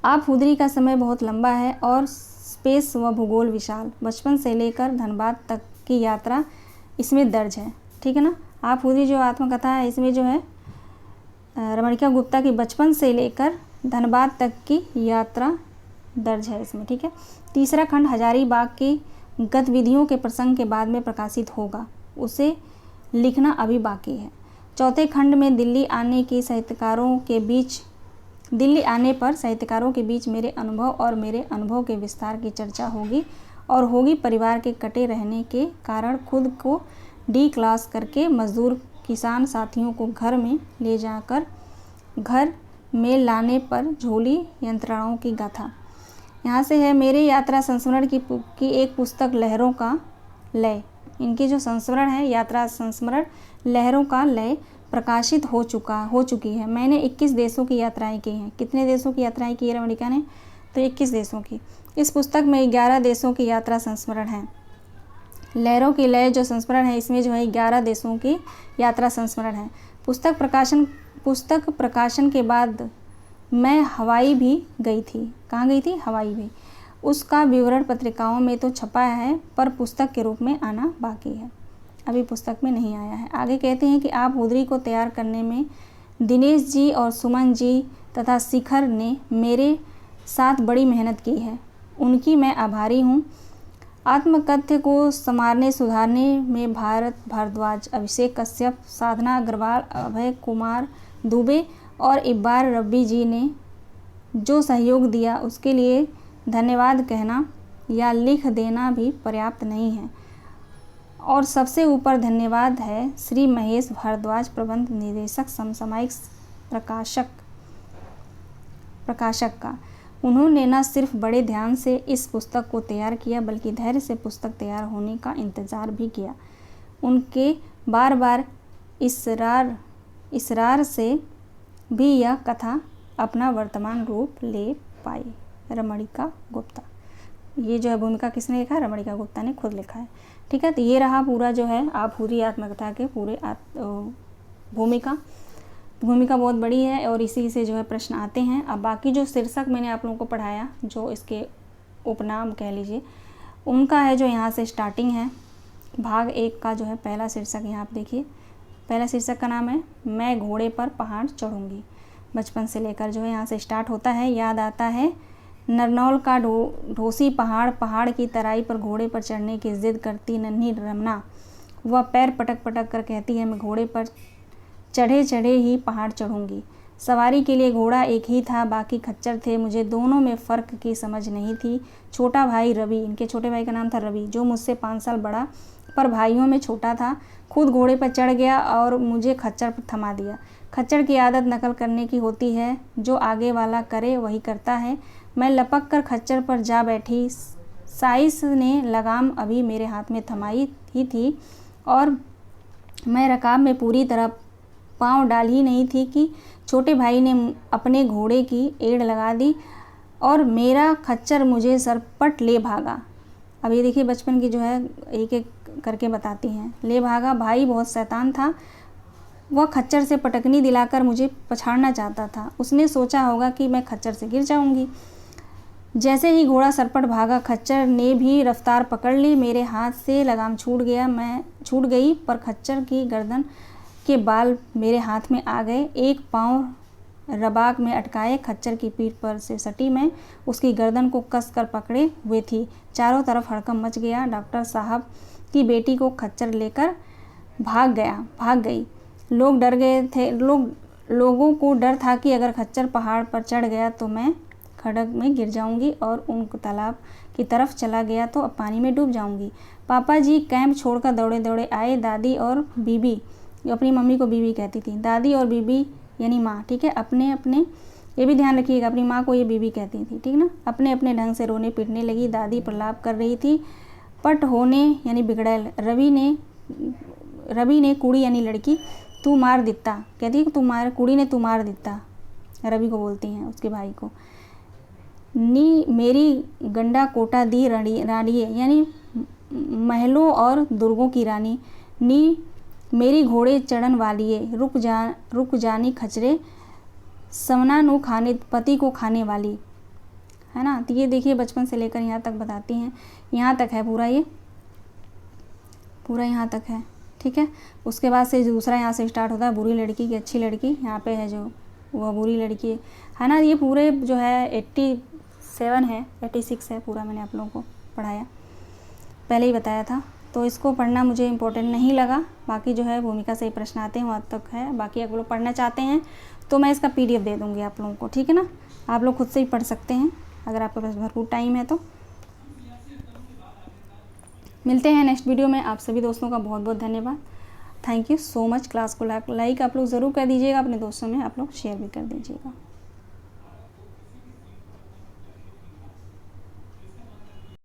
आप हुदरी का समय बहुत लंबा है और स्पेस व भूगोल विशाल। बचपन से लेकर धनबाद तक की यात्रा इसमें दर्ज है। ठीक है ना। आप हुदरी जो आत्मकथा है इसमें जो है रमणिका गुप्ता की बचपन से लेकर धनबाद तक की यात्रा दर्ज है इसमें। ठीक है। तीसरा खंड हजारीबाग की गतिविधियों के प्रसंग के बाद में प्रकाशित होगा, उसे लिखना अभी बाकी है। चौथे खंड में दिल्ली आने पर साहित्यकारों के बीच मेरे अनुभव और मेरे अनुभव के विस्तार की चर्चा होगी, और होगी परिवार के कटे रहने के कारण खुद को डी क्लास करके मजदूर किसान साथियों को घर में ले जाकर घर में लाने पर झोली यंत्रणाओं की गाथा। यहाँ से है मेरे यात्रा संस्मरण की एक पुस्तक लहरों का लय। इनकी जो संस्मरण है यात्रा संस्मरण लहरों का लय प्रकाशित हो चुकी है। मैंने 21 देशों की यात्राएं की हैं। कितने देशों की यात्राएं की है रमणिका ने? तो 21 देशों की। इस पुस्तक में 11 देशों की यात्रा संस्मरण है। लहरों की लय जो संस्मरण है इसमें जो है 11 देशों की यात्रा संस्मरण है। पुस्तक प्रकाशन के बाद मैं हवाई भी गई थी। कहाँ गई थी? हवाई भी। उसका विवरण पत्रिकाओं में तो छपा है, पर पुस्तक के रूप में आना बाकी है, अभी पुस्तक में नहीं आया है। आगे कहते हैं कि आप हुदरी को तैयार करने में दिनेश जी और सुमन जी तथा शिखर ने मेरे साथ बड़ी मेहनत की है, उनकी मैं आभारी हूँ। आत्मकथ्य को संवारने सुधारने में भारत भारद्वाज, अभिषेक कश्यप, साधना अग्रवाल, अभय कुमार दुबे और इब्बार रब्बी जी ने जो सहयोग दिया उसके लिए धन्यवाद कहना या लिख देना भी पर्याप्त नहीं है। और सबसे ऊपर धन्यवाद है श्री महेश भारद्वाज, प्रबंध निदेशक, समसामयिक प्रकाशक का। उन्होंने न सिर्फ बड़े ध्यान से इस पुस्तक को तैयार किया बल्कि धैर्य से पुस्तक तैयार होने का इंतज़ार भी किया। उनके बार बार इसरार से भी यह कथा अपना वर्तमान रूप ले पाई। रमणिका गुप्ता। ये जो है भूमिका किसने लिखा है? रमणिका गुप्ता ने खुद लिखा है। ठीक है। तो ये रहा पूरा जो है आप हुदरी आत्मकथा के पूरे भूमिका बहुत बड़ी है और इसी से जो है प्रश्न आते हैं। अब बाकी जो शीर्षक मैंने आप लोगों को पढ़ाया, जो इसके उपनाम कह लीजिए, उनका है जो यहाँ से स्टार्टिंग है भाग 1 का जो है पहला शीर्षक यहाँ आप देखिए। पहला शीर्षक का नाम है मैं घोड़े पर पहाड़ चढ़ूँगी। बचपन से लेकर जो है यहाँ से स्टार्ट होता है। याद आता है नरनौल का ढोसी पहाड़, पहाड़ की तराई पर घोड़े पर चढ़ने की जिद करती नन्ही रमना। वह पैर पटक पटक कर कहती है मैं घोड़े पर चढ़े चढ़े ही पहाड़ चढ़ूँगी। सवारी के लिए घोड़ा एक ही था, बाकी खच्चर थे। मुझे दोनों में फ़र्क की समझ नहीं थी। छोटा भाई रवि, इनके छोटे भाई का नाम था रवि, जो मुझसे 5 साल बड़ा पर भाइयों में छोटा था, खुद घोड़े पर चढ़ गया और मुझे खच्चर पर थमा दिया। खच्चर की आदत नकल करने की होती है, जो आगे वाला करे वही करता है। मैं लपक कर खच्चर पर जा बैठी। साइस ने लगाम अभी मेरे हाथ में थमाई ही थी और मैं रकाब में पूरी तरह पाँव डाल ही नहीं थी कि छोटे भाई ने अपने घोड़े की एड़ लगा दी और मेरा खच्चर मुझे सरपट ले भागा। अब ये देखिए बचपन की जो है एक एक करके बताती हैं। ले भागा, भाई बहुत शैतान था। वह खच्चर से पटकनी दिलाकर मुझे पछाड़ना चाहता था। उसने सोचा होगा कि मैं खच्चर से गिर जाऊंगी। जैसे ही घोड़ा सरपट भागा, खच्चर ने भी रफ्तार पकड़ ली। मेरे हाथ से लगाम छूट गई, पर खच्चर की गर्दन के बाल मेरे हाथ में आ गए। एक पाँव रबाक में अटकाए खच्चर की पीठ पर से सटी मैं उसकी गर्दन को कस कर पकड़े हुए थी। चारों तरफ हड़कंप मच गया। डॉक्टर साहब की बेटी को खच्चर लेकर भाग गई। लोग डर गए थे। लोगों को डर था कि अगर खच्चर पहाड़ पर चढ़ गया तो मैं खड्ग में गिर जाऊंगी और उन तालाब की तरफ चला गया तो अब पानी में डूब जाऊंगी। पापा जी कैंप छोड़कर दौड़े दौड़े आए। दादी और बीबी, अपनी मम्मी को बीबी कहती थी, दादी और बीबी यानी माँ, ठीक है, अपने ये भी ध्यान रखिएगा, अपनी माँ को ये बीबी कहती थी, ठीक ना। अपने अपने ढंग से रोने पीटने लगी। दादी प्रलाप कर रही थी, पट होने यानी बिगड़ैल। रवि ने कुड़ी यानी लड़की तू मार दिता, कहती है कि कुड़ी ने तू मार दिता, रवि को बोलती हैं उसके भाई को। नी मेरी गंडा कोटा दी रानिये यानी महलों और दुर्गों की रानी। नी मेरी घोड़े चढ़न वालिये, रुक जानी खचरे, समना नु खाने पति को खाने वाली, है ना। तो ये देखिए बचपन से लेकर यहाँ तक बताती हैं। यहाँ तक है पूरा, ये पूरा यहाँ तक है, ठीक है। उसके बाद से दूसरा यहाँ से स्टार्ट होता है बुरी लड़की की अच्छी लड़की। यहाँ पे है जो वह बुरी लड़की है ना। ये पूरे जो है 87 है, 86 है पूरा, मैंने आप लोगों को पढ़ाया, पहले ही बताया था। तो इसको पढ़ना मुझे इम्पोर्टेंट नहीं लगा। बाकी जो है भूमिका से ही प्रश्न आते हैं, वहाँ तक है। बाकी अगर लोग पढ़ना चाहते हैं तो मैं इसका PDF दे दूँगी आप लोगों को, ठीक है ना। आप लोग खुद से ही पढ़ सकते हैं अगर आपके पास भरपूर टाइम है तो। मिलते हैं नेक्स्ट वीडियो में। आप सभी दोस्तों का बहुत बहुत धन्यवाद। Thank you so much. Class को लाइक आप लोग ज़रूर कर दीजिएगा, अपने दोस्तों में आप लोग शेयर भी कर दीजिएगा।